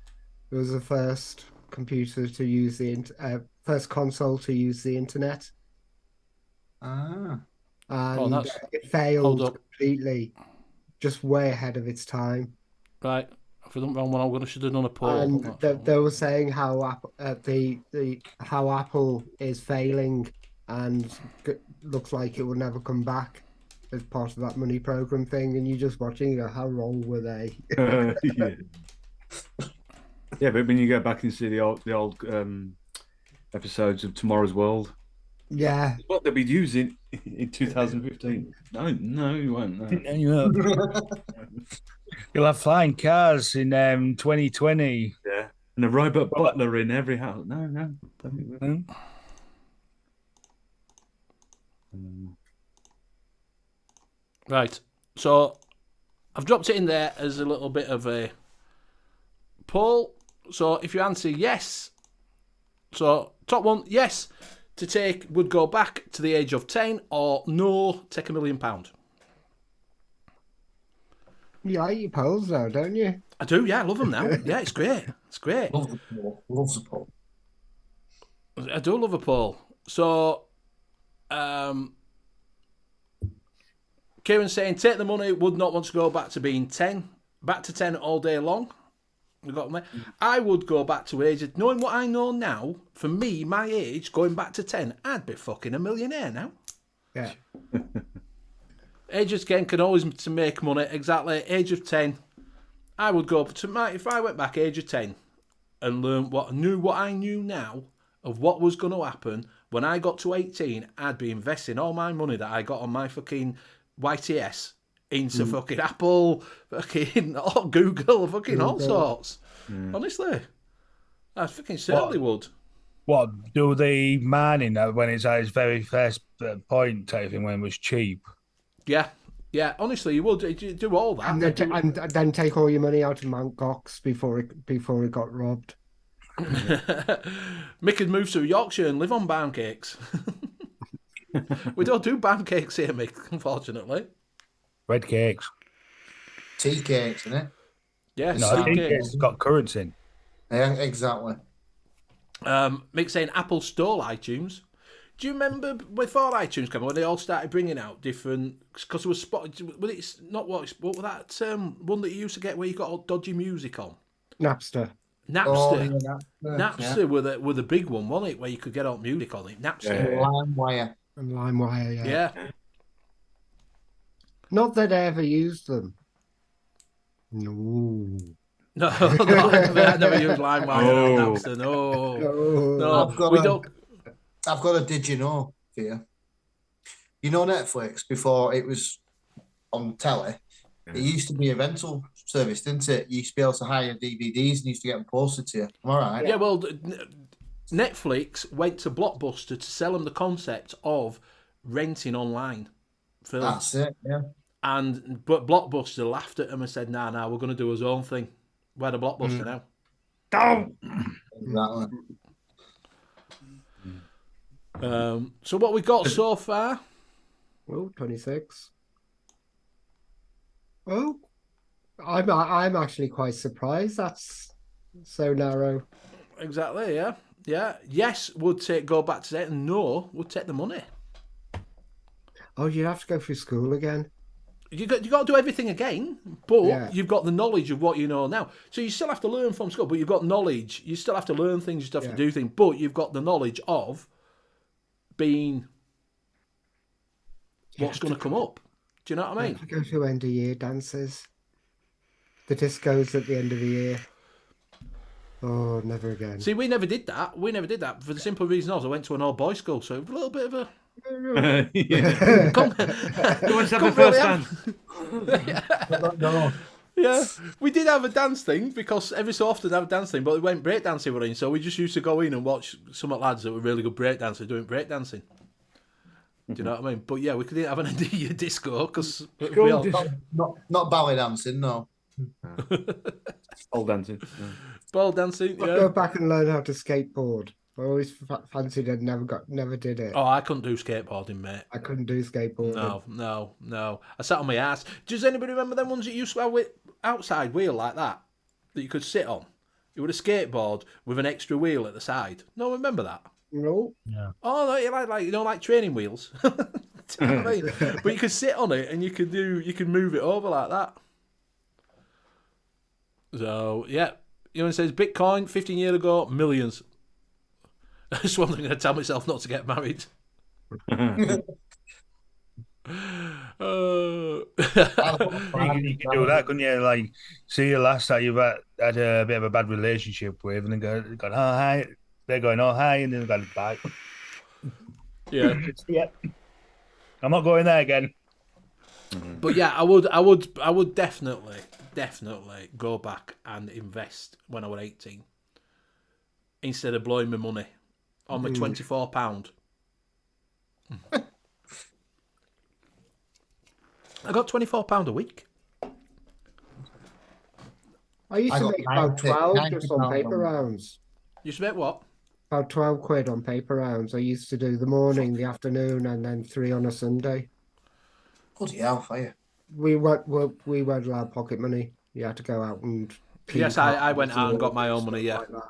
It was the first computer to use first console to use the internet. And it failed completely, just way ahead of its time. Right. If I don't wrong one, I should have done a poll. And they were saying how how Apple is failing and looks like it will never come back as part of that money program thing. And you're just watching, you go, how wrong were they? Yeah. Yeah, but when you go back and see the old episodes of Tomorrow's World, Yeah. What they'll be using in 2015. No, you won't. No. And you'll have flying cars in 2020. Yeah. And a robot butler in every house. No. Right. So I've dropped it in there as a little bit of a poll. So if you answer yes, so top one, yes, to take would go back to the age of 10, or no, take £1 million. You like your polls though, don't you? I do, yeah, I love them now. Yeah, it's great. It's great. Love the poll. Loves the poll. I do love a poll. So, Kieran's saying, take the money, would not want to go back to being 10. Back to 10 all day long. We got me. I would go back to age of, knowing what I know now, for me, my age, going back to 10, I'd be fucking a millionaire now. Yeah. Age of 10 can always to make money. Exactly. Age of 10, I would go to my, if I went back age of 10 and learned what I knew now of what was going to happen when I got to 18, I'd be investing all my money that I got on my fucking YTS into fucking Apple, fucking Google, fucking all sorts. Honestly, I fucking certainly would. What do the mining when it's at its very first point type thing when it was cheap? Yeah. Honestly, you would do all that, And then take all your money out of Mount Gox before it got robbed. Mick could move to Yorkshire and live on pound cakes. We don't do pound cakes here, Mick, unfortunately. Red cakes. Tea cakes, isn't it? Yeah, No, tea cakes. it's got currants in. Yeah, exactly. Mick saying Apple stole iTunes. Do you remember before iTunes came out, when they all started bringing out different, because it was spotted, well, it's not what was that one that you used to get where you got all dodgy music on? Napster. Napster. Yeah, Napster were the big one, wasn't it? Where you could get all music on it. Napster. yeah. LimeWire. And LimeWire, yeah. Yeah. Not that I ever used them. No. No, I never used LimeWire or Napster. No. I've got a did you know for you. You know Netflix, before it was on telly, it used to be a rental service, didn't it? You used to be able to hire DVDs and you used to get them posted to you. Am I right? Yeah, well, Netflix went to Blockbuster to sell them the concept of renting online films. That's it, yeah. But Blockbuster laughed at them and said, nah, we're going to do our own thing. We're the Blockbuster now. Don't. Exactly. So what we got so far? Oh, 26. Oh, I'm actually quite surprised that's so narrow. Exactly, yeah. Yes would go back to that, and no would take the money. Oh, you'd have to go through school again. You got to do everything again, but you've got the knowledge of what you know now. So you still have to learn from school, but you've got knowledge. You still have to learn things, you still have to do things, but you've got the knowledge of being what's going to come up. Do you know what I mean? I go to end of year dances. The discos at the end of the year. Oh, never again. See, we never did that. For the simple reason I went to an all-boys school, so a little bit of a... Come on, have a first dance. No. Yeah, we did have a dance thing, because every so often have a dance thing, but we went breakdancing were in, so we just used to go in and watch some lads that were really good breakdancers doing breakdancing. Do you know what I mean? But yeah, we couldn't have an idea disco because Not ballet dancing, no. Old dancing. ball dancing. I'll Yeah. go back and learn how to skateboard. I always fancied it, never did it. Oh, I couldn't do skateboarding, mate. I couldn't do skateboarding. No. I sat on my ass. Does anybody remember them ones that used to have with outside wheel like that you could sit on? It was a skateboard with an extra wheel at the side. No, remember that? No. Yeah. Oh, no, like training wheels. Do you know what I mean? But you could sit on it and you could move it over like that. So yeah, it says Bitcoin 15 years ago, millions. That's one thing I'm going to tell myself not to get married. You can do that, couldn't you? Like, see your last that you've had a bit of a bad relationship with, and then go, oh, hi. They're going, oh, hi, and then they've got it back. Yeah. Yeah. I'm not going there again. But yeah, I would definitely go back and invest when I was 18 instead of blowing my money on my £24. I got £24 a week. I used I to got make about 90 12 just on £90 paper on- rounds. You spent what? About 12 quid on paper rounds. I used to do the morning, the afternoon, and then 3 on a Sunday. Bloody hell, fire. We weren't allowed pocket money. You had to go out and. Yes, clean I went cards out and got my own stuff money, yeah. like that.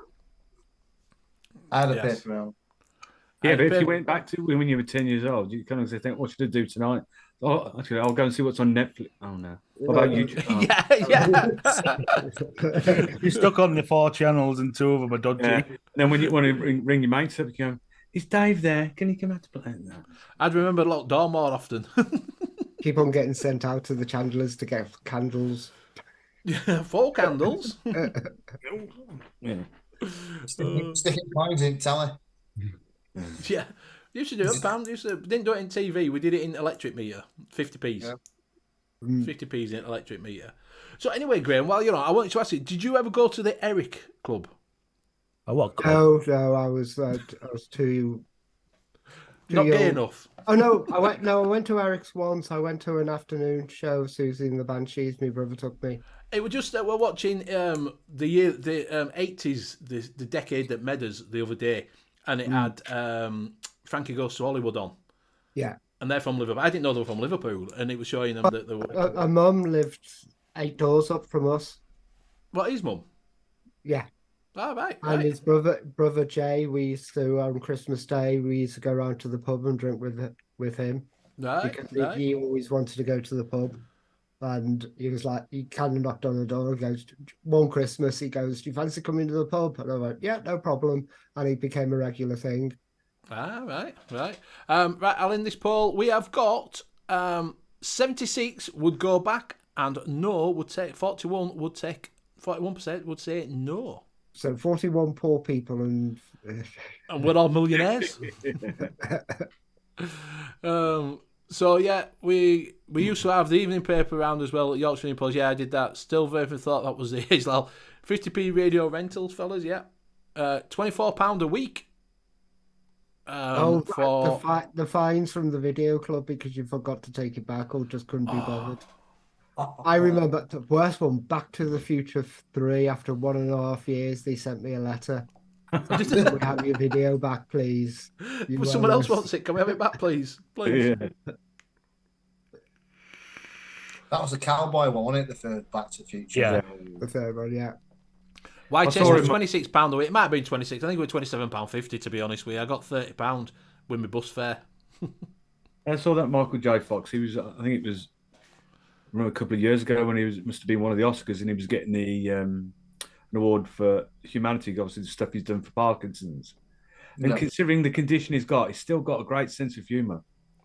I had a Yes. paper round. Yeah, but if paper- you went back to when you were 10 years old, you kind of think, what should I do tonight? Oh, actually, I'll go and see what's on Netflix. Oh, no. What about YouTube? Oh, Yeah. You're stuck on the 4 channels and 2 of them are dodgy. yeah. And then when you want to ring your mates up, you go, is Dave there? Can he come out to play? No. I'd remember locked door more often. Keep on getting sent out to the chandlers to get candles. 4 candles. Yeah. Sticking coins in telly. Yeah. Used to do it, Pam. Didn't do it in TV. We did it in electric meter. 50p's. Yeah. 50p's in electric meter. So anyway, Graham, well, I wanted to ask you, did you ever go to the Eric Club? Oh, what? club? No, I was too Not young. gay enough. Oh no, I went to Eric's once. I went to an afternoon show, Susie and the Banshees. My brother took me. It was just that we're watching the 80s, the decade that made us the other day, and it had Frankie Goes to Hollywood on. Yeah. And they're from Liverpool. I didn't know they were from Liverpool, and it was showing them that they were. My mum lived 8 doors up from us. What, his mum? Yeah. Oh, right. And his brother Jay, we used to on Christmas Day we used to go around to the pub and drink with him because he always wanted to go to the pub, and he was like, he kind of knocked on the door and goes, one Christmas he goes, do you fancy coming to the pub? And I went, yeah, no problem, and it became a regular thing. Right. Right, Alan, this poll, we have got 76 would go back, and no would take 41 would take 41% would say no. So 41 poor people and we're all millionaires. So yeah, we used to have the evening paper round as well at Yorkshire Post. Yeah, I did that. Still very thought that was the age. Well, 50p radio rentals, fellas. Yeah, £24 a week. The fines from the video club because you forgot to take it back or just couldn't be bothered. I remember the worst one, Back to the Future 3. After 1.5 years, they sent me a letter. Can we have your video back, please? Someone else wants it. Can we have it back, please? Please. Yeah. That was a cowboy one, wasn't it? The third Back to the Future. Yeah. The third one, yeah. Why I test saw was him- £26 a week? It might have been 26. I think it was £27.50 to be honest with you. I got £30 with my bus fare. I saw that Michael J. Fox. He was, I think it was, I remember a couple of years ago when must have been one of the Oscars, and he was getting the an award for humanity, obviously the stuff he's done for Parkinson's. And Yeah. considering the condition he's still got a great sense of humour.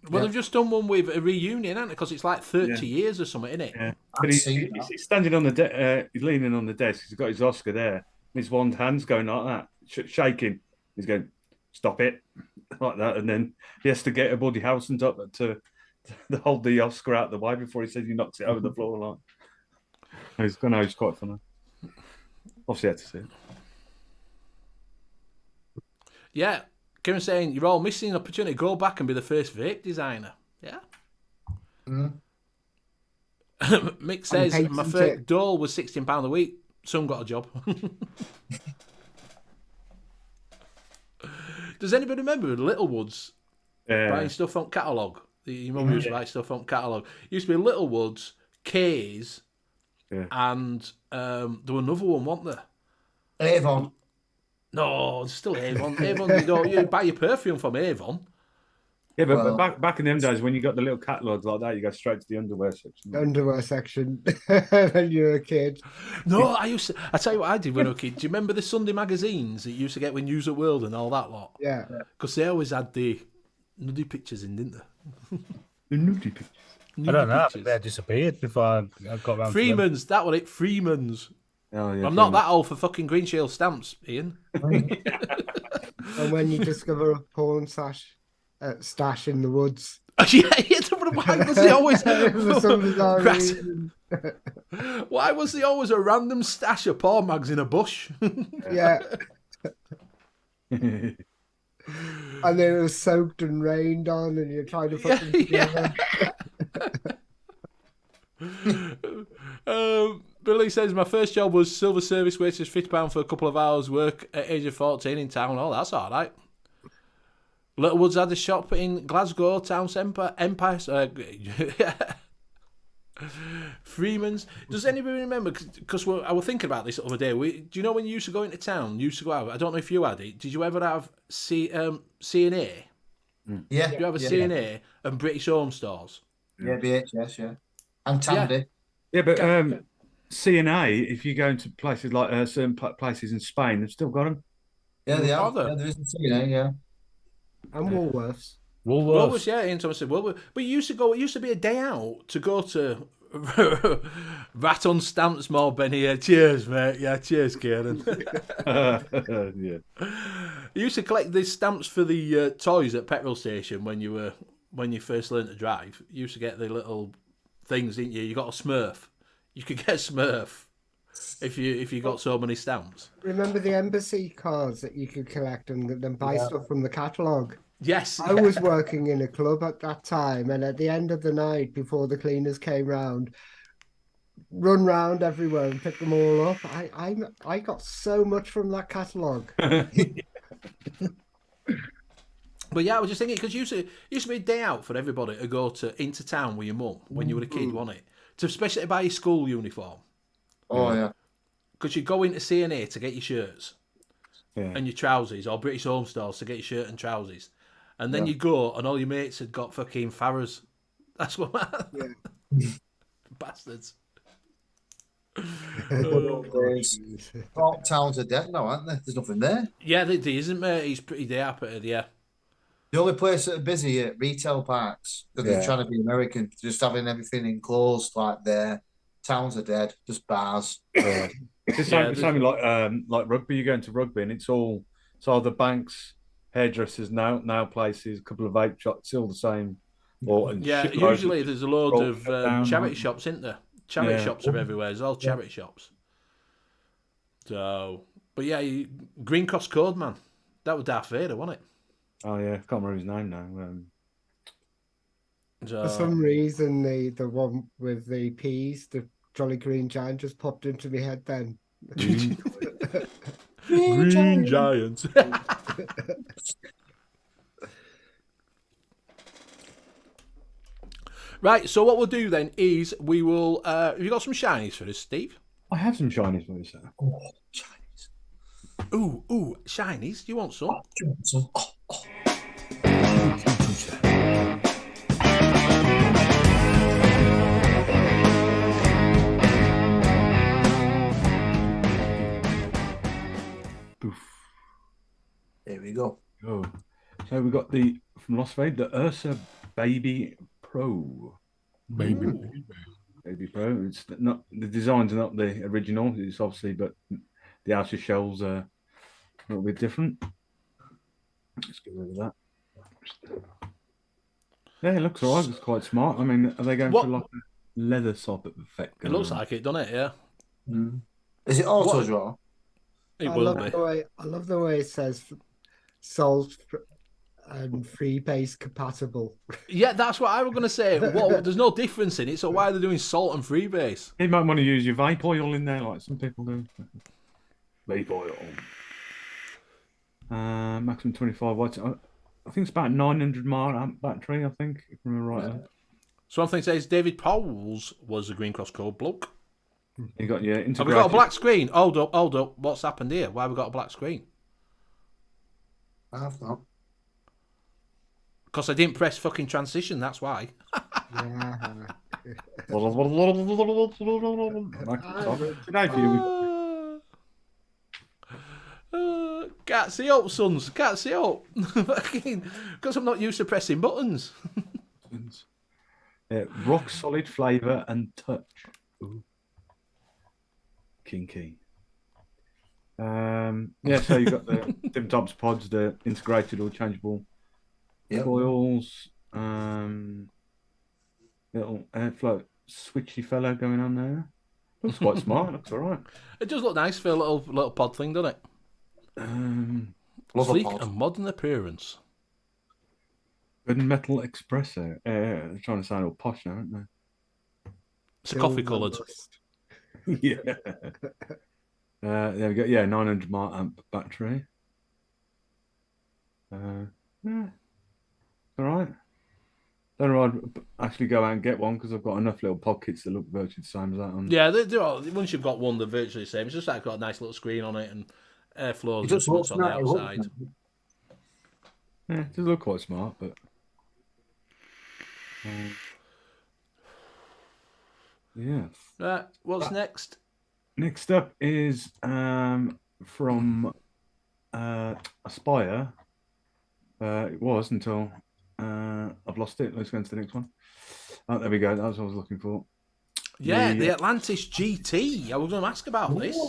Well, Yeah. they've just done one with a reunion, haven't they? Because it's like 30 years or something, isn't it? Yeah. I've But seen that. he's standing on the he's leaning on the desk. He's got his Oscar there. And his one hand's going like that, shaking. He's going, stop it, like that, and then he has to get a Buddy Howson up to hold the Oscar out the way before he says he knocks it over the floor. Like, it's quite funny. Obviously, I had to see it. Yeah. Kieran saying, you're all missing an opportunity. Go back and be the first vape designer. Yeah. Mm. Mick says, patent my it. first dole was £16 a week. Some got a job. Does anybody remember Littlewoods buying stuff on catalogue? Your mum used to buy stuff on catalogue. It used to be Littlewoods, K's, and there were another one, wasn't there? Avon. No, it's still Avon. Avon, you buy your perfume from Avon. Yeah, but Well- back in them days when you got the little catalogues like that, you go straight to the underwear section. Underwear section when you were a kid. No, I tell you what I did when I was a kid. Do you remember the Sunday magazines that you used to get with News at World and all that lot? Yeah. Because they always had the nudie pictures in, didn't they? The nudie pictures. I don't know. I think they disappeared before I got around to them. Freeman's, that was it, Freeman's. Oh, yeah, I'm not that old for fucking Green Shield stamps, Ian. And when you discover a porn stash in the woods. Yeah, why was he always For some bizarre reason. Why was there always a random stash of paw mags in a bush? Yeah. And then it was soaked and rained on, and you're trying to put them together. Billy says, my first job was silver service waitress, £50 for a couple of hours work at age of 14 in town. Oh, that's all right. Littlewoods had a shop in Glasgow, town centre, Empire. Freeman's. Does anybody remember? Because I was thinking about this the other day. Do you know when you used to go into town? You used to go out. I don't know if you had it. Did you ever have C&A? Yeah. Did you have a C&A and British Home Stores? Yeah, BHS, yeah. And Tandy. Yeah, but C&A, if you go into places like certain places in Spain, they've still got them. Yeah, they are. There? Yeah, there is a C&A, yeah. And Woolworths. Woolworths, yeah, Ian Thomas said Woolworths. But it used to be a day out to go to Rat on Stamps Mall, Benny. Yeah, cheers, mate. Yeah, cheers, Kieran. Yeah. You used to collect the stamps for the toys at petrol station when you first learned to drive. You used to get the little things, didn't you? You got a Smurf. You could get a Smurf if you got so many stamps. Remember the embassy cards that you could collect and then buy stuff from the catalogue? Yes. I was working in a club at that time, and at the end of the night, before the cleaners came round, run round everywhere and pick them all up. I got so much from that catalogue. But yeah, I was just thinking, because used to be a day out for everybody to go into town with your mum when you were a kid, wasn't it? To especially buy your school uniform. Oh, yeah. Because you go into C&A to get your shirts and your trousers, or British Home Stores to get your shirt and trousers. And then you go, and all your mates had got fucking Farrah's. That's what... Bastards. All towns are dead now, aren't they? There's nothing there. Yeah, there isn't, mate. He's pretty there, yeah. The only place that are busy at retail parks, because they're trying to be American, just having everything enclosed like there. Towns are dead, just bars. It's something like rugby. You go into rugby and it's either banks, hairdressers, now places, a couple of vape shops, it's all the same. Usually there's a load of charity shops, isn't there? Charity shops are everywhere. There's all charity shops. So, but yeah, Green Cross Code, man. That was Darth Vader, wasn't it? Oh yeah, I can't remember his name now. For some reason, the one with the peas, the Jolly Green Giant, just popped into my head then. Green Giants. Right, so what we'll do then is we will... have you got some shinies for us, Steve? I have some shinies for you, sir. Oh, Chinese. Ooh, shinies. Do you want some? There we go. Oh, so we got from Las Vegas, the Ursa Baby Pro. Baby Pro. It's not, the designs are not the original. It's obviously, but the outer shells are a little bit different. Let's get rid of that. Yeah, it looks alright. It's quite smart. I mean, are they going for like a leather sort of effect? It looks like it, doesn't it? Yeah. Mm. Is it auto draw? It will be. I love the way it says salt and freebase compatible. Yeah, that's what I was going to say. There's no difference in it, so why are they doing salt and freebase? You might want to use your vape oil in there, like some people do. Vape oil. Maximum 25 watts. I think it's about 900 mAh battery, I think, if I remember right. Something says David Powell's was a Green Cross Code bloke. You got your integrated... Have we got a black screen? Hold up. What's happened here? Why have we got a black screen? I have not. Because I didn't press fucking transition, that's why. Gatsy up, sons. Gatsy up. Because I'm not used to pressing buttons. Rock solid flavour and touch. Ooh. Kinky. So you've got the Tim Tops pods, the integrated or changeable Yep. Coils, little airflow switchy fellow going on there. Looks quite smart. Looks all right. It does look nice for a little pod thing, doesn't it? Love a Sleek pod. and modern appearance. Good metal espresso. They're trying to sound all posh now, aren't they? It's coffee coloured. Yeah. There we go. Yeah, 900 milliamp battery. Yeah, all right. Don't know if I'd actually go out and get one because I've got enough little pockets that look virtually the same as that one. Yeah, they're all, once you've got one, they're virtually the same. It's just like got a nice little screen on it and airflow adjustments on the outside. Yeah, it does look quite smart, but yeah. Right, what's next? Next up is from Aspire. It was until I've lost it. Let's go into the next one. Oh, there we go. That's what I was looking for. Yeah, the Atlantis GT. I was going to ask about this.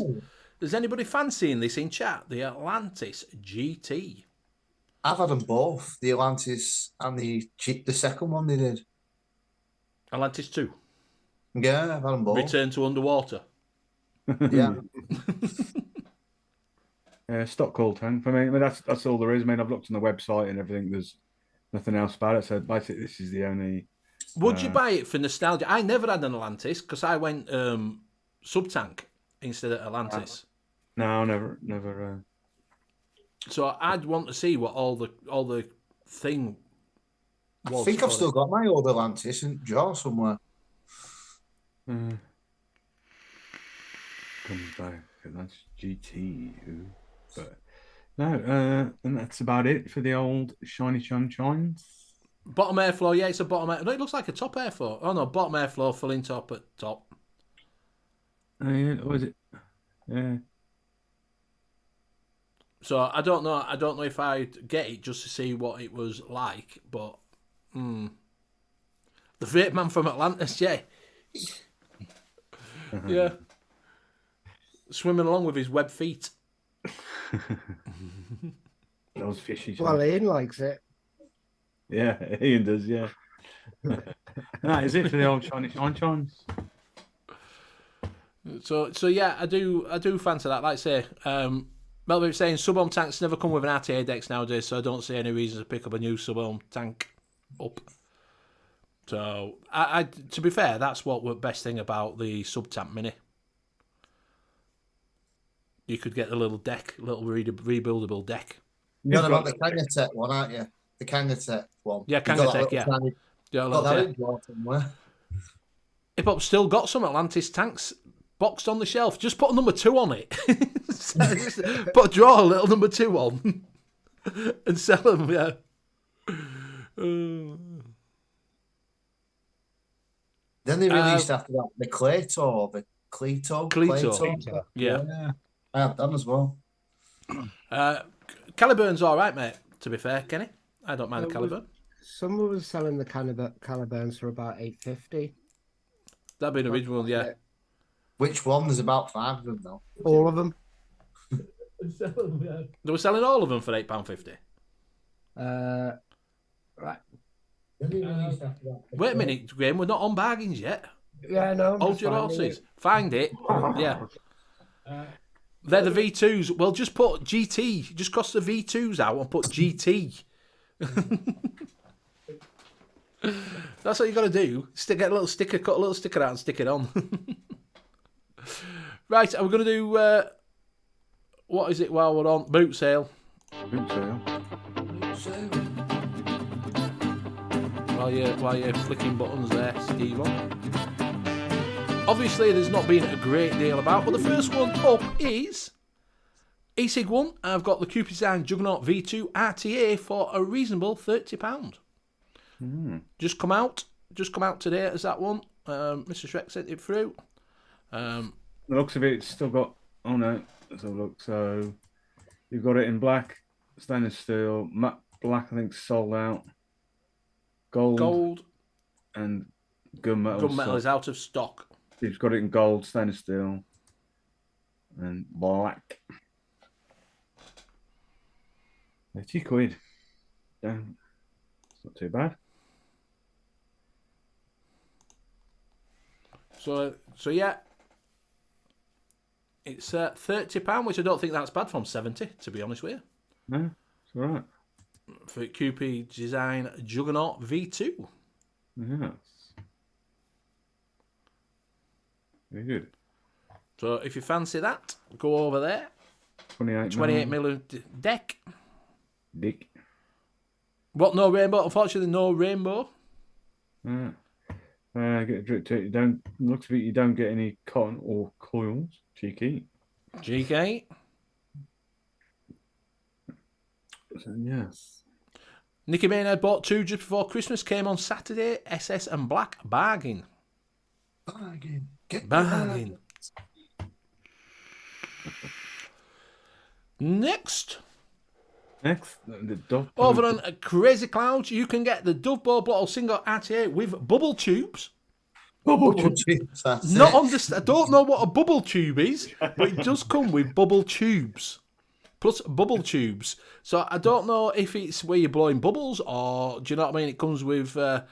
Does anybody fancying this in chat? The Atlantis GT. I've had them both, the Atlantis and the second one they did. Atlantis 2. Yeah, I've had them both. Return to underwater. Yeah. Stock call tank. For me, I mean, that's all there is. I mean, I've looked on the website and everything. There's nothing else about it. So basically, this is the only. Would you buy it for nostalgia? I never had an Atlantis because I went sub-tank instead of Atlantis. No, never. So I'd want to see what all the thing was. I think I've still got my old Atlantis in jar somewhere. Comes back. That's GT. But no, and that's about it for the old shiny shines. Bottom airflow, yeah, it's a bottom air. No, it looks like a top airflow. Oh no, bottom airflow, filling top at top. Yeah, or is it? Yeah. So I don't know. I don't know if I'd get it just to see what it was like. But the vape man from Atlantis, yeah, yeah, swimming along with his web feet. Those fishy. Well, Ian likes it. Yeah, Ian does. Yeah. That is it for the old shiny shines. So yeah, I do fancy that. Like I say, Melvin was saying sub-ohm tanks never come with an RTA Dex nowadays, so I don't see any reason to pick up a new sub-ohm tank up. So I to be fair, that's what the best thing about the sub-tank mini. You could get the little deck, little rebuildable deck. You're about the Kangatech one, aren't you? The Kangatech one. Yeah, Kangatech, yeah. Hip Hop's still got some Atlantis tanks boxed on the shelf. Just put a number 2 on it. Put a draw a little number 2 on and sell them, yeah. Then they released after that the Cleto. Yeah. I have done as well. Caliburn's all right, mate, to be fair, Kenny. I don't mind the Caliburn. Someone was selling the Caliburns for about $850. That'd be an original one, yeah. Which one? There's about 5 of them, though. All of them. They were selling all of them for £8.50. Right. Wait a minute, Graham, we're not on bargains yet. Yeah, no. Hold your horses. Find it. Yeah. They're the V2s. Well, just put GT. Just cross the V2s out and put GT. That's what you got to do. Get a little sticker, cut a little sticker out and stick it on. Right, are we going to do... what is it while we're on? Boot sale. Boot sale. While you're flicking buttons there, Steve. Obviously, there's not been a great deal about, but the first one up is ESIG 1. I've got the Cupid Design Juggernaut V2 RTA for a reasonable £30. Just come out today as that one. Mr. Shrek sent it through. The looks of it, it's still got. Oh no, let's have a look. So you've got it in black, stainless steel, matte black. I think sold out. Gold, and gunmetal. Gunmetal is out of stock. You've got it in gold, stainless steel, and black. £30. Damn. not too bad. So yeah, it's £30, which I don't think that's bad from 70, to be honest with you. No, it's all right. For QP Design Juggernaut V2. Yes. Very good. So if you fancy that, go over there. 28 mil deck. Dick. What? No rainbow? Unfortunately, no rainbow. Yeah. Get a drip tape. Looks like you don't get any cotton or coils. Cheeky. GK. So, yes. Nicky Maynard bought 2 just before Christmas. Came on Saturday. SS and black. Bargain. Bargain. Get Bargain. Next. The Dove. Over on Crazy Clouds, you can get the Dove Ball Bottle Single RTA with bubble tubes. Bubble tubes. That's Not it. I don't know what a bubble tube is, but it does come with bubble tubes. Plus bubble tubes. So I don't know if it's where you're blowing bubbles or, do you know what I mean? It comes with it.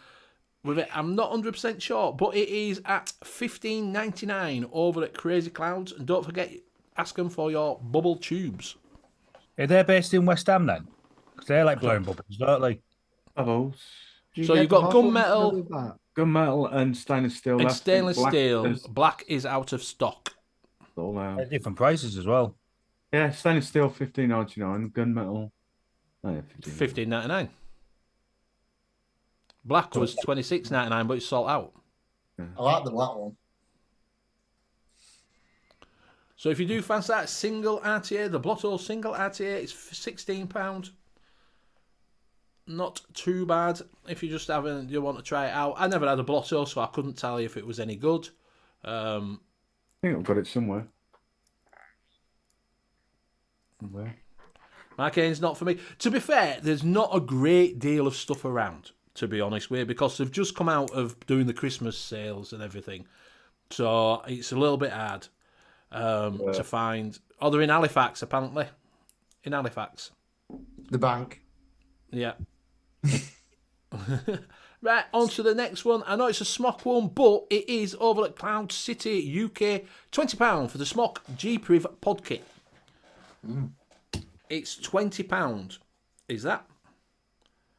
I'm not 100% sure, but it is at $15.99 over at Crazy Clouds. And don't forget, ask them for your bubble tubes. Are they based in West Ham then? Because they like blowing bubbles, don't they? Bubbles. So you've got gunmetal. Gunmetal and stainless steel. And left. stainless Black steel. is Black is out of stock. all out. They're different prices as well. Yeah, stainless steel $15.99. Gunmetal. Oh, yeah, $15.99. Black was $26.99, but it's sold out. I like the black one. So if you do fancy that single RTA, the Blotto single RTA is £16. Not too bad if you just you want to try it out. I never had a Blotto, so I couldn't tell you if it was any good. I think I've got it somewhere. Marcane's not for me. To be fair, there's not a great deal of stuff around, to be honest with you, because they've just come out of doing the Christmas sales and everything. So it's a little bit hard to find. Oh, they're in Halifax, apparently. In Halifax. The bank. Yeah. Right, on to the next one. I know it's a Smock one, but it is over at Cloud City, UK. £20 for the Smock G-Priv pod kit. It's £20. Is that?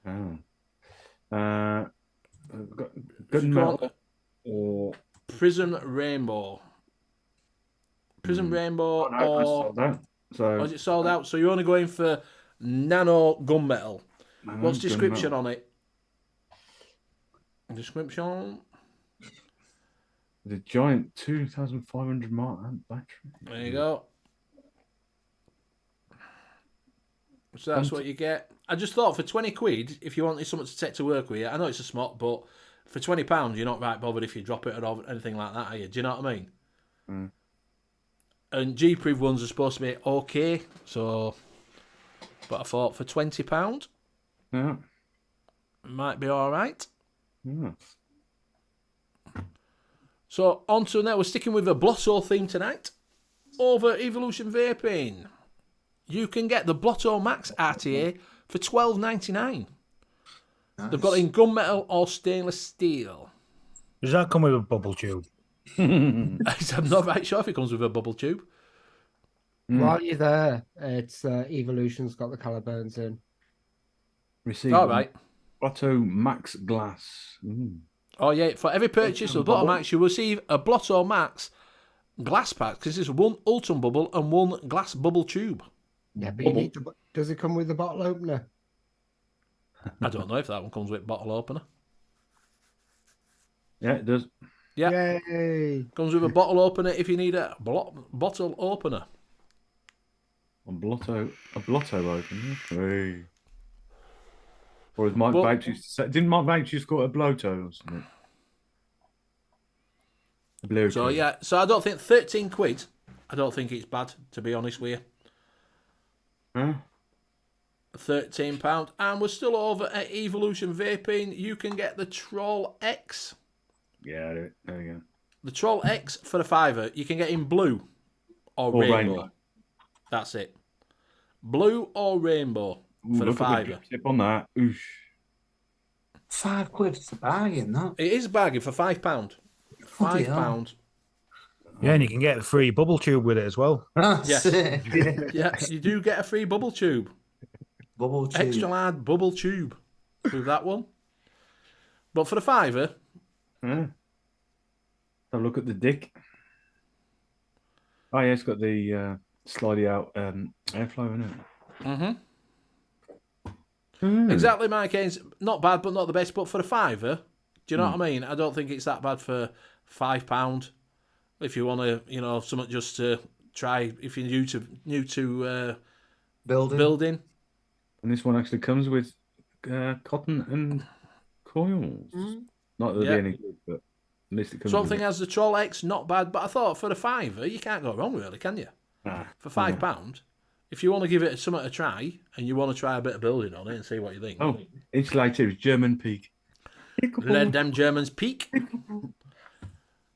Oh. Gunmetal or Prism Rainbow. Prism Rainbow or... So is it sold out? So you're only going for nano gunmetal. What's the description on it? Description. The giant 2,500 mAh battery. There you go. So that's what you get. I just thought for 20 quid, if you wanted something to take to work with you, I know it's a Smock, but for £20, you're not right bothered if you drop it or anything like that, are you? Do you know what I mean? Mm. And G-Priv ones are supposed to be okay, so... But I thought for £20, Yeah. might be all right. Yeah. So on to now, we're sticking with a Blotto theme tonight. Over Evolution Vaping, you can get the Blotto Max RTA for $12.99. Nice. They've got it in gunmetal or stainless steel. Does that come with a bubble tube? I'm not right sure if it comes with a bubble tube. While you're there, it's Evolution's got the colour burns in. Receive All right. Blotto Max Glass. Oh, yeah. For every purchase of Blotto Max, you receive a Blotto Max glass pack. Because this is one Ultim bubble and one glass bubble tube. Yeah, but you need to, does it come with a bottle opener? I don't know if that one comes with bottle opener. Yeah, it does. Yeah. Yay! Comes with a bottle opener if you need a bottle opener. A blotto open. Hey. Or as Mike Well- Vapes used to say, didn't Mike Vapes used to call it a blowto or something? A blue. So, yeah. So, I don't think 13 quid, I don't think it's bad, to be honest with you. Huh? £13. And we're still over at Evolution Vaping. You can get the Troll X. Yeah, there we go. The Troll X for the £5. You can get in blue or rainbow. That's it. Blue or rainbow Ooh, for the look at £5. tip on that. Oosh. £5. It's a bargain, that. It is a bargain for £5. Bloody £5. Yeah, and you can get a free bubble tube with it as well. Yes. Yeah. Yes, you do get a free bubble tube. Bubble tube. Extra large bubble tube with that one. But for the £5, Yeah. Have a look at the dick. Oh yeah, it's got the slidey out airflow in it. exactly, Mike Haynes. Not bad, but not the best. But for the £5, do you know what I mean? I don't think it's that bad for £5. If you want to, something just to try, if you're new to building. And this one actually comes with cotton and coils. Not that they're any good, but at least it comes. Something has the Troll X, not bad. But I thought for the £5, you can't go wrong, really, can you? For £5, if you want to give it something to try, and you want to try a bit of building on it and see what you think. Oh, insulator is German peak. Let them Germans peak.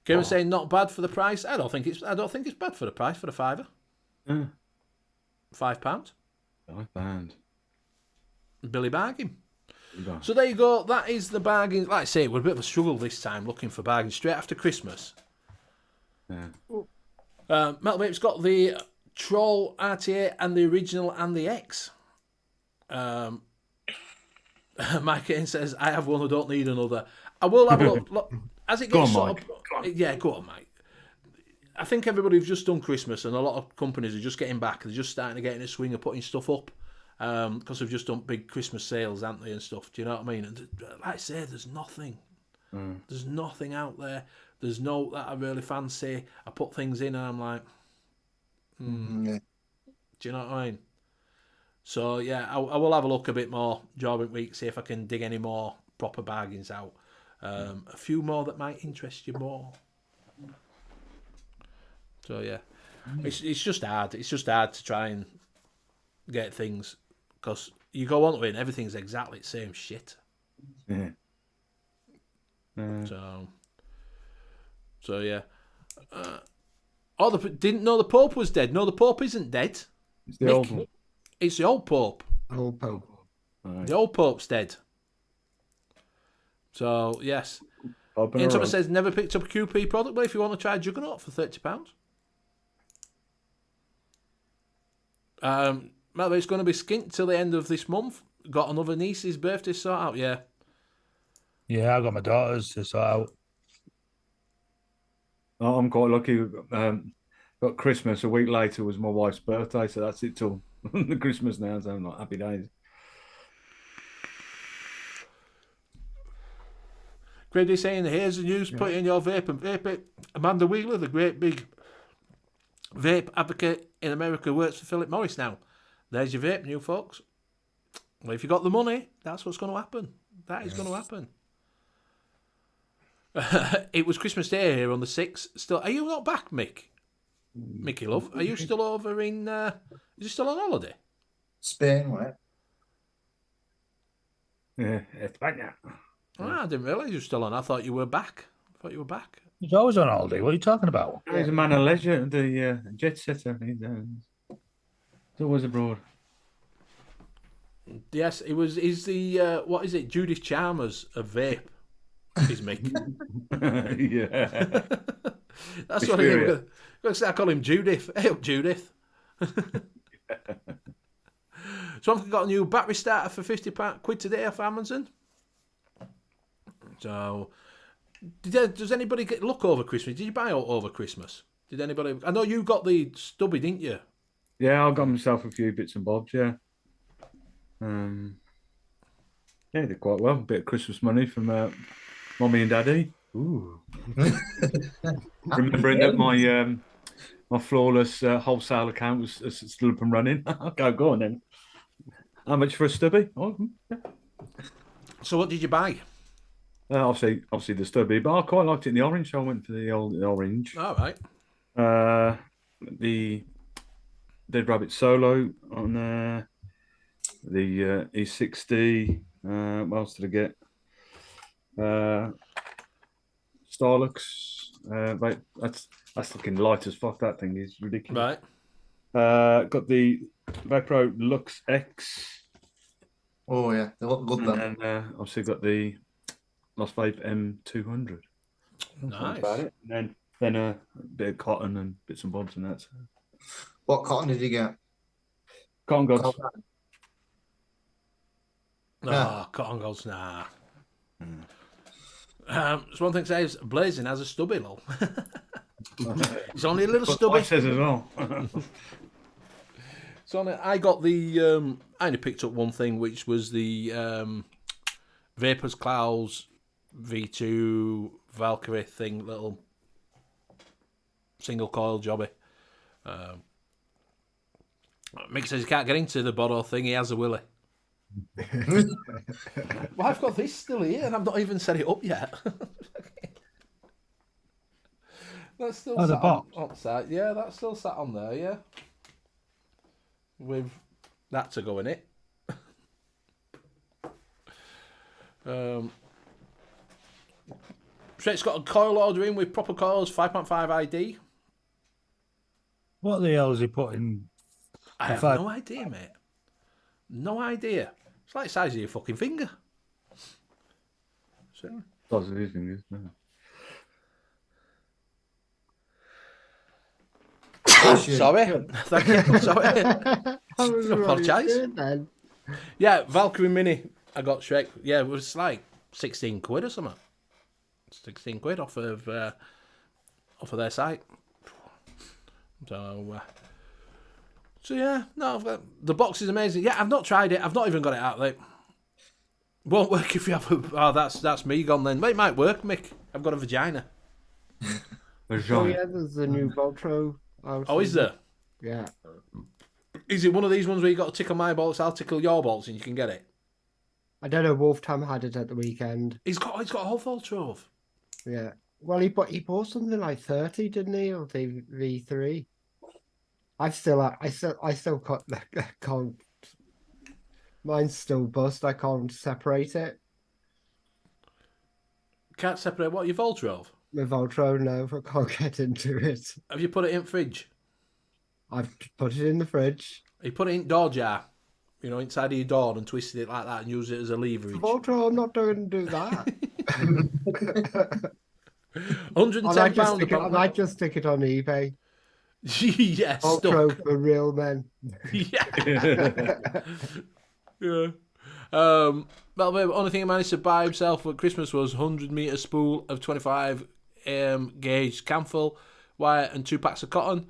Kevin saying not bad for the price. I don't think it's bad for the price for the £5. £5. £5. Billy bargain. So there you go. That is the bargain. Like I say, it was a bit of a struggle this time looking for bargains straight after Christmas. Yeah. Metal Vape's got the Troll RTA and the original and the X. Mike Kane says, I have one, I don't need another. I will have a look. Look as it gets yeah, go on, Mike. I think everybody's just done Christmas and a lot of companies are just getting back. They're just starting to get in a swing of putting stuff up because they've just done big Christmas sales, haven't they, and stuff. Do you know what I mean? And like I say, there's nothing. There's nothing out there. There's no that I really fancy. I put things in and I'm like, Yeah. do you know what I mean? So yeah, I will have a look a bit more during week, see if I can dig any more proper bargains out. A few more that might interest you more. So yeah, it's just hard. It's just hard to try and get things because you go on to it and everything's exactly the same shit. Yeah. So yeah. Didn't know the Pope was dead. No, the Pope isn't dead. It's the old one. It's the old Pope. Old Pope. Right. The old Pope's dead. So yes. Open Ian her Thomas up. says never picked up a QP product, but if you want to try Juggernaut for £30. It's going to be skint till the end of this month. Got another niece's birthday sort out, yeah. Yeah, I got my daughters to sort out. Oh, I'm quite lucky. Got Christmas a week later was my wife's birthday, so that's it till the Christmas now. So I'm like happy days. Grady saying, here's the news, put it in your vape and vape it. Amanda Wheeler, the great big vape advocate in America, works for Philip Morris now. There's your vape, new folks. Well, if you got the money, that's what's going to happen. That is going to happen. It was Christmas Day here on the 6th. Still, are you not back, Mick? Mickey love, are you still over in? Is you still on holiday? Spain, right? Yeah, España. Oh, I didn't realise you were still on. I thought you were back. He's always on holiday. What are you talking about? He's a man of leisure, the jet setter. He's always abroad. Yes, it was. Is the what is it? Judith Chalmers of vape. Is Mick? Yeah. That's what I'm going to say. I call him Judith. Hey up, Judith. So I've got a new battery starter for £50 today off Amazon. So, does anybody get luck over Christmas? Did you buy out over Christmas? Did anybody? I know you got the stubby, didn't you? Yeah, I got myself a few bits and bobs. Yeah. Yeah, did quite well. A bit of Christmas money from Mommy and Daddy. Ooh. Remembering that my flawless wholesale account was still up and running. Okay, go on then. How much for a stubby? Oh, yeah. So what did you buy? Obviously the stubby, but I quite liked it in the orange, so I went for the orange. All right. The Dead Rabbit Solo on there. The E60. What else did I get? Starlux. That's looking light as fuck. That thing is ridiculous. Right. Got the Vapro Lux X. Oh yeah, they look good then. And then obviously got the Lost Vape M200. Nice. About it. And then a bit of cotton and bits and bobs and that. So. What cotton did you get? Cotton Gods. Oh, cotton goes, nah. There's one thing says, Blazing has a stubby, lol. It's only a little stubby. It says as well. So I got the, I only picked up one thing, which was the VAPES Clouds V2 Valkyrie thing, little single coil jobby. Mick says he can't get into the bottle thing, he has a willy. Well, I've got this still here and I've not even set it up yet. That's still the sat box. on site. Yeah, that's still sat on there, yeah. With that to go in it. Straight's got a coil order in with proper coils, 5.5 ID. What the hell is he putting? I have Five- no idea, mate. No idea. It's like the size of your fucking finger. So, Lots of these things. No. sorry. Thank you. Sorry. I was Apologise. right then. Yeah, Valkyrie Mini. I got Shrek. Yeah, it was like 16 quid or something. 16 quid off of their site. So yeah, no, the box is amazing. Yeah, I've not tried it. I've not even got it out there. Won't work if you have a... Oh, that's me gone then. But it might work, Mick. I've got a vagina. Oh yeah, there's the new Voltro. Oh, is there? Yeah. Is it one of these ones where you got to tickle my bolts, I'll tickle your bolts, and you can get it? I don't know. Wolftam had it at the weekend. He's got a whole full trove. Yeah. Well, he bought something like 30, didn't he, or the V3? I still can't. Mine's still bust. I can't separate it. Can't separate what, your Voltrove? My Voltro, no, I can't get into it. Have you put it in fridge? I've put it in the fridge. You put it in door jar, inside of your door and twisted it like that and use it as a The leverage. Voltro, I'm not going to do that. £110 I might just stick it on eBay. Yeah, Voltro stuck. for real men. Yeah. Yeah. Well, the only thing he managed to buy himself for Christmas was 100-metre spool of 25 gauge camphor wire and 2 packs of cotton.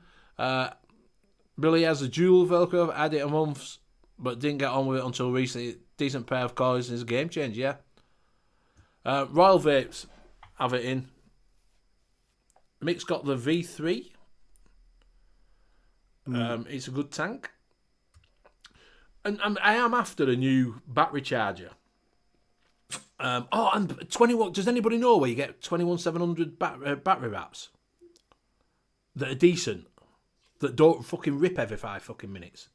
Billy has a dual Velcro. Had it a month, but didn't get on with it until recently. Decent pair of coils and it's a game changer, yeah. Royal Vapes have it in. Mick's got the V3. It's a good tank. And I am after a new battery charger. And 21. Does anybody know where you get 21700 battery wraps that are decent, that don't fucking rip every 5 fucking minutes?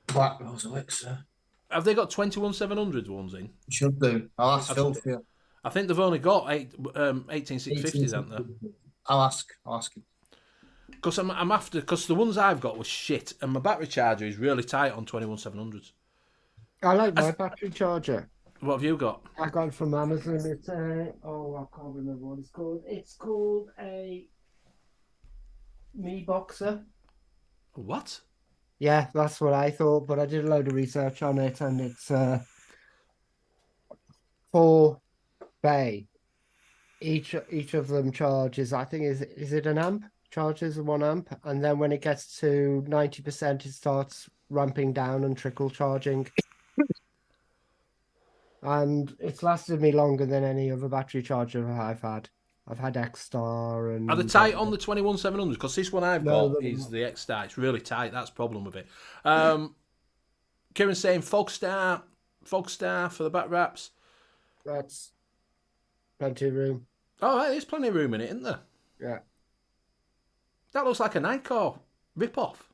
Black Rose Elixir. Have they got 21700 ones in? Should do. I'll ask Phil for you. I think they've only got 18650s, haven't they? I'll ask him. Because I'm after, because the ones I've got was shit, and my battery charger is really tight on 21700s. I like my battery charger. What have you got? I got it from Amazon. It's I can't remember what it's called. It's called a Mi Boxer. What? Yeah, that's what I thought, but I did a load of research on it, and it's 4 bay. Each of them charges, I think, is it an amp? Charges 1 amp, and then when it gets to 90%, it starts ramping down and trickle charging. And it's lasted me longer than any other battery charger I've had. I've had X-Star and... Are they tight on the 21700? Because this one I've No, got they're is not. the X-Star. It's really tight. That's the problem with it. Kieran's saying Fogstar for the back wraps. That's plenty of room. Oh, right, there's plenty of room in it, isn't there? Yeah. That looks like a Nightcore rip-off.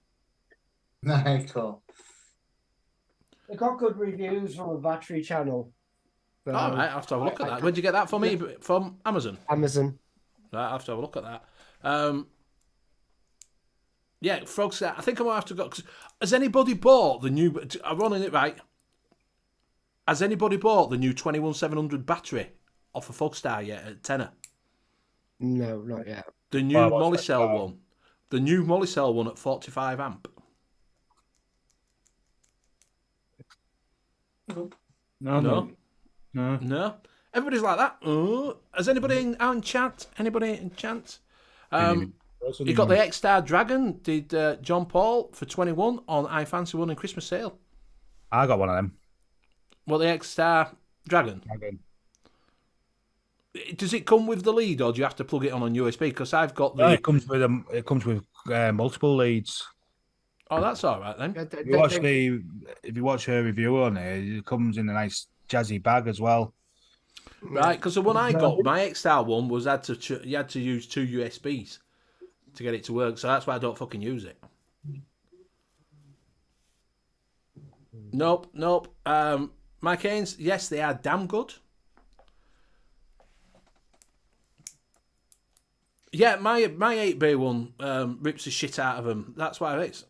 Cool. They got good reviews from a battery channel. So All right, I'll have to have a look at that. Where'd you get that from? From Amazon? Amazon. Right, I'll have to have a look at that. Yeah, Fogstar. I think I might have to go. Has anybody bought the new... I'm running it right. Has anybody bought the new 21700 battery off a Fugstar yet at tenner? No, not yet. The new Oh, what's Molicel that? one. The new Molicel one at 45 amp. No. No. Everybody's like that. Oh. Has anybody in chat? Anybody in chat? You got the X-Star Dragon. Did John Paul for 21 on I Fancy One in Christmas sale. I got one of them. Well, the X-Star Dragon. Does it come with the lead, or do you have to plug it on USB? Because I've got the. No, it comes with multiple leads. Oh, that's all right then. If you watch her review on it comes in a nice jazzy bag as well. Right, because the one I got, my X-Star one, was you had to use 2 USBs to get it to work. So that's why I don't fucking use it. Nope. My canes, yes, they are damn good. Yeah, my 8B one rips the shit out of them. That's why it is.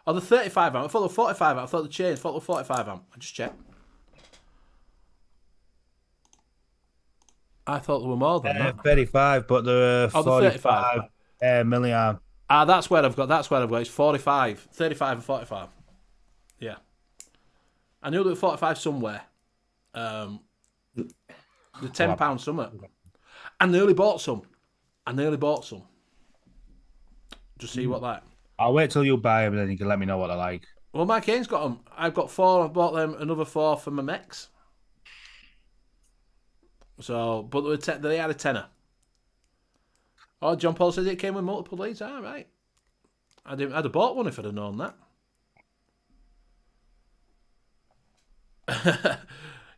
Oh, the 35 amp. I thought the 45 amp. I thought the chain. I thought the 45 amp. I just checked. I thought there were more than that. 35, but the 45 milliamp. That's where I've got. It's 45, 35 and 45. Yeah. I knew there were 45 somewhere. The £10 somewhere. I nearly bought some. Just see what that. I'll wait till you buy them, and then you can let me know what they're like. Well, my Kane's got them. I've got 4. I've bought them another 4 for my mechs. So, but they had a tenner. Oh, John Paul says it came with multiple leads. All right. I'd have bought one if I'd have known that.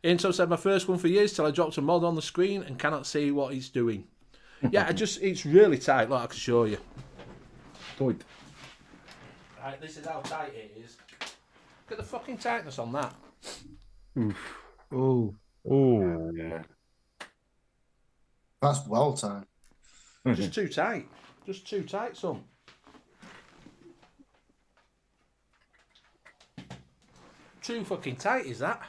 Inso said my first one for years till I dropped a mod on the screen and cannot see what he's doing. Yeah, it's really tight. Look, I can show you. Tight. Right, this is how tight it is. Look at the fucking tightness on that. Oh. Yeah. That's well tight. Just too tight. Just too tight, son. Too fucking tight is that?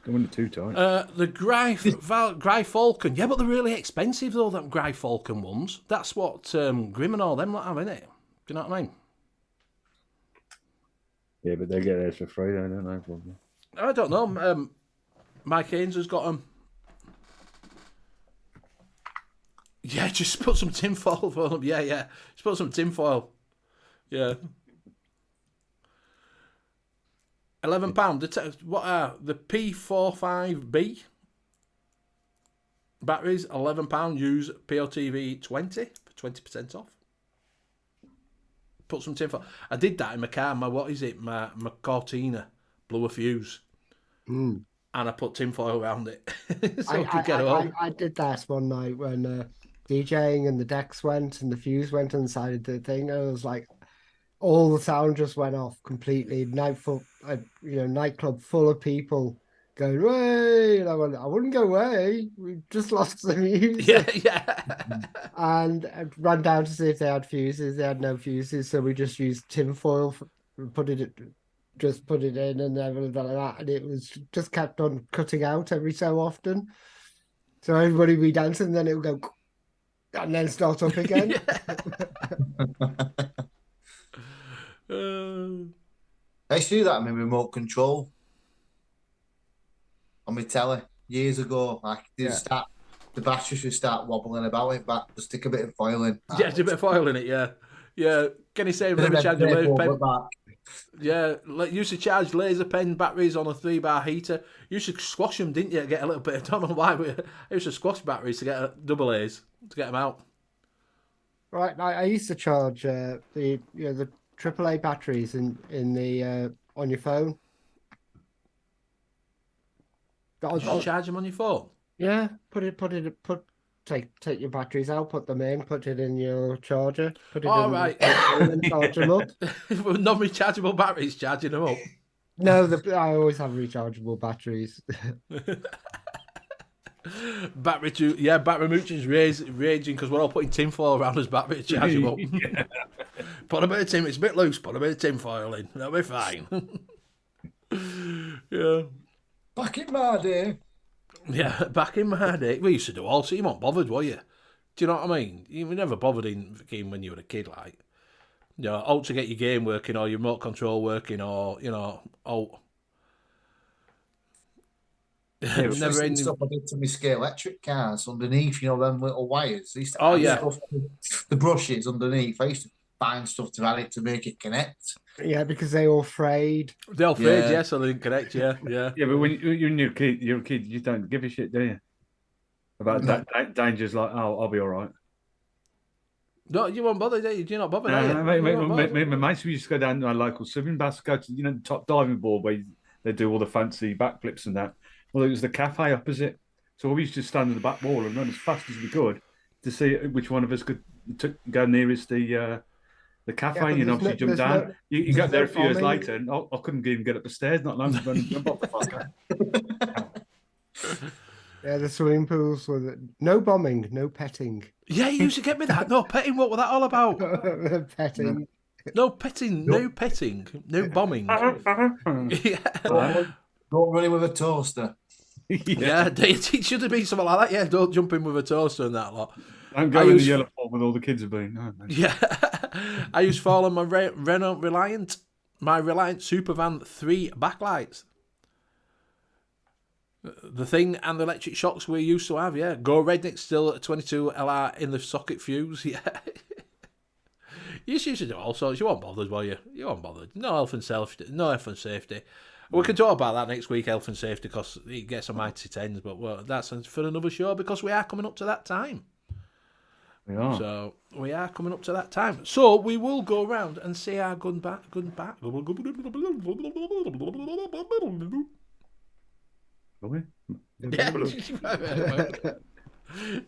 Going too tight. The Gry Falcon. Yeah, but they're really expensive though, them Gry Falcon ones. That's what Grim and all them lot have, innit? Do you know what I mean? Yeah, but they get theirs for free, don't they? Probably. I don't know. Mike Haynes has got them. Yeah, just put some tinfoil for them. Yeah. Just put some tinfoil. Yeah. £11. What are the P45B batteries? £11. Use POTV 20 for 20% off. Put some tinfoil. I did that in my car. My Cortina blew a fuse, and I put tinfoil around it so I could get it home. I did that one night when DJing and the decks went and the fuse went on the side of the thing. I was like, all the sound just went off completely. Nightclub full of people going, "Way!" And I went, "I wouldn't go away. We just lost the music." Yeah. And I ran down to see if they had fuses. They had no fuses, so we just used tinfoil, put it in, and everything like that. And it was just kept on cutting out every so often. So everybody would be dancing, and then it would go, and then start up again. I used to do that on my remote control on my telly years ago. The batteries would start wobbling about it, but just stick a bit of foil in. Yeah, a bit of foil in it, yeah. Can you say let me charge a laser pen? Yeah, used to charge laser pen batteries on a 3-bar heater. You used to squash them, didn't you? Get a little bit. I don't know why. I used to squash batteries to get double A's to get them out. Right, I used to charge the AAA batteries in the on your phone. Just charge them on your phone. Yeah, take your batteries out, put them in, put it in your charger, put it in, right. And charge them up. Non-rechargeable batteries, charging them up. No, I always have rechargeable batteries. Battery Mooch is raging because we're all putting tinfoil around his battery to charge him up. Yeah. Put a bit of tin, it's a bit loose, put a bit of tinfoil in, that'll be fine. Yeah. Back in my day. Yeah, back in my day, we used to do all, so you weren't bothered, were you? Do you know what I mean? You were never bothered in the game when you were a kid, like. You know, all to get your game working or your remote control working or, you know, all. Yeah, Never ending. stuff I did to my scale electric cars underneath, you know, them little wires. I used to Oh, add yeah. stuff, the brushes underneath. I used to find stuff to add it to make it connect. Yeah, because they all frayed. They all fade, Yeah. yeah, so they didn't connect, yeah. Yeah, but when you're a kid, you don't give a shit, do you? About that dangers like, oh, I'll be all right. No, you won't bother, do you? You're not bothered, are you? My mates, we used to go down to our local swimming baths, go to, the top diving board where they do all the fancy backflips and that. Well, it was the cafe opposite. So we used to stand on the back wall and run as fast as we could to see which one of us could go nearest the cafe. Yeah, and obviously jump down. You got there a few years bombing. later and I couldn't even get up the stairs, not long running jump off the fucker. Yeah, the swimming pools were no bombing, no petting. Yeah, you used to get me that. No petting, what was that all about? Petting. No petting, no petting, no bombing. Yeah. Don't run in with a toaster. Yeah, it should have been something like that. Yeah, don't jump in with a toaster and that lot. Don't go in the yellow pole with all the kids have been. No, no. Yeah, I used to follow my Renault Reliant Supervan 3 backlights. The thing and the electric shocks we used to have, yeah. Go Redneck still at 22 LR in the socket fuse, yeah. You used to do all sorts. You weren't bothered, were you? You weren't bothered. No health and safety. We can talk about that next week, health and safety, because it gets a mighty tens, but that's for another show because we are coming up to that time. We are. So we are coming up to that time. So we will go around and say our good back. Will we?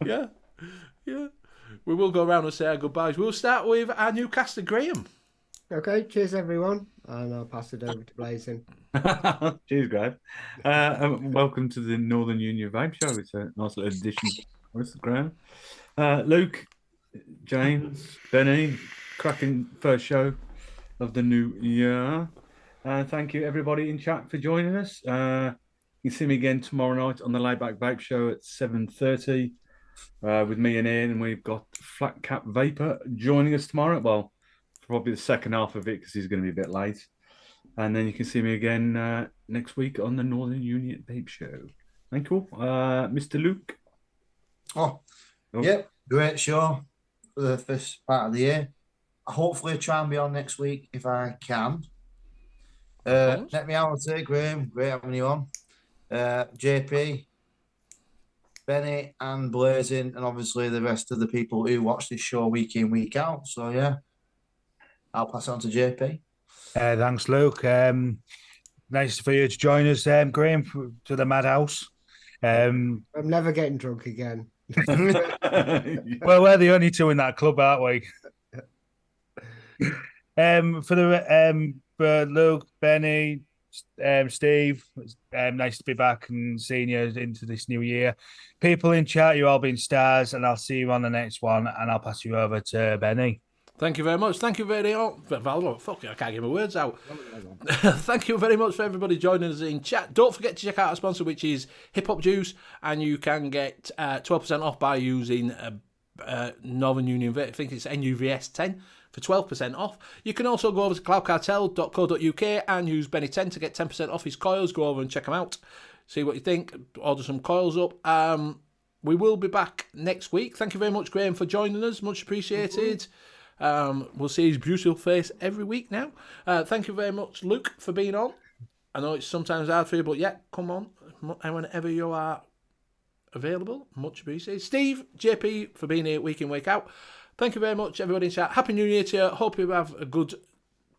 Yeah. Yeah. We will go around and say our goodbyes. We'll start with our new caster, Graham. Okay, cheers everyone, and I'll pass it over to Blazing. Cheers, Graham. Welcome to the Northern Union Vape Show. It's a nice little addition to Instagram. Luke, James, Benny, cracking first show of the new year. Thank you, everybody in chat, for joining us. You can see me again tomorrow night on the Layback Vape Show at 7:30 with me and Ian, and we've got Flat Cap Vapor joining us tomorrow. Well, probably the second half of it because he's going to be a bit late. And then you can see me again next week on the Northern Union Vape Show. Thank you, Mr. Luke. Yep, great show for the first part of the year. Hopefully, I'll try and be on next week if I can. Let me out today, Graham. Great having you on. JP, Benny, and Blazing, and obviously the rest of the people who watch this show week in, week out. So, yeah, I'll pass it on to JP. Thanks, Luke. Nice for you to join us, Graham, to the Madhouse. I'm never getting drunk again. Well, we're the only two in that club, aren't we? For Luke, Benny, Steve, nice to be back and seeing you into this new year. People in chat, you've all been stars, and I'll see you on the next one, and I'll pass you over to Benny. Thank you very much. Thank you very much. Fuck, I can't get my words out. Thank you very much for everybody joining us in chat. Don't forget to check out our sponsor, which is Hip Hop Juice, and you can get 12% off by using Northern Union Vape. I think it's N.U.V.S 10 for 12% off. You can also go over to cloudcartel.co.uk and use Benny10 to get 10% off his coils. Go over and check them out. See what you think. Order some coils up. We will be back next week. Thank you very much, Graham, for joining us. Much appreciated. We'll see his beautiful face every week now. Thank you very much, Luke, for being on. I know it's sometimes hard for you, but yeah, come on. And whenever you are available, much appreciated. Steve, JP, for being here week in, week out. Thank you very much, everybody in chat. Happy New Year to you. Hope you have a good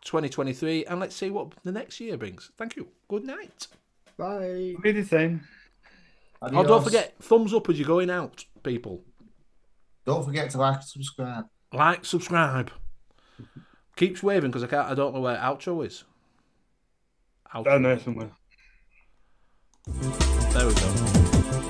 2023, and let's see what the next year brings. Thank you. Good night. Bye. Be the same. Oh, don't forget, thumbs up as you're going out, people. Don't forget to like and subscribe. Like, subscribe. Keeps waving because I don't know where outro is. Down there somewhere. There we go.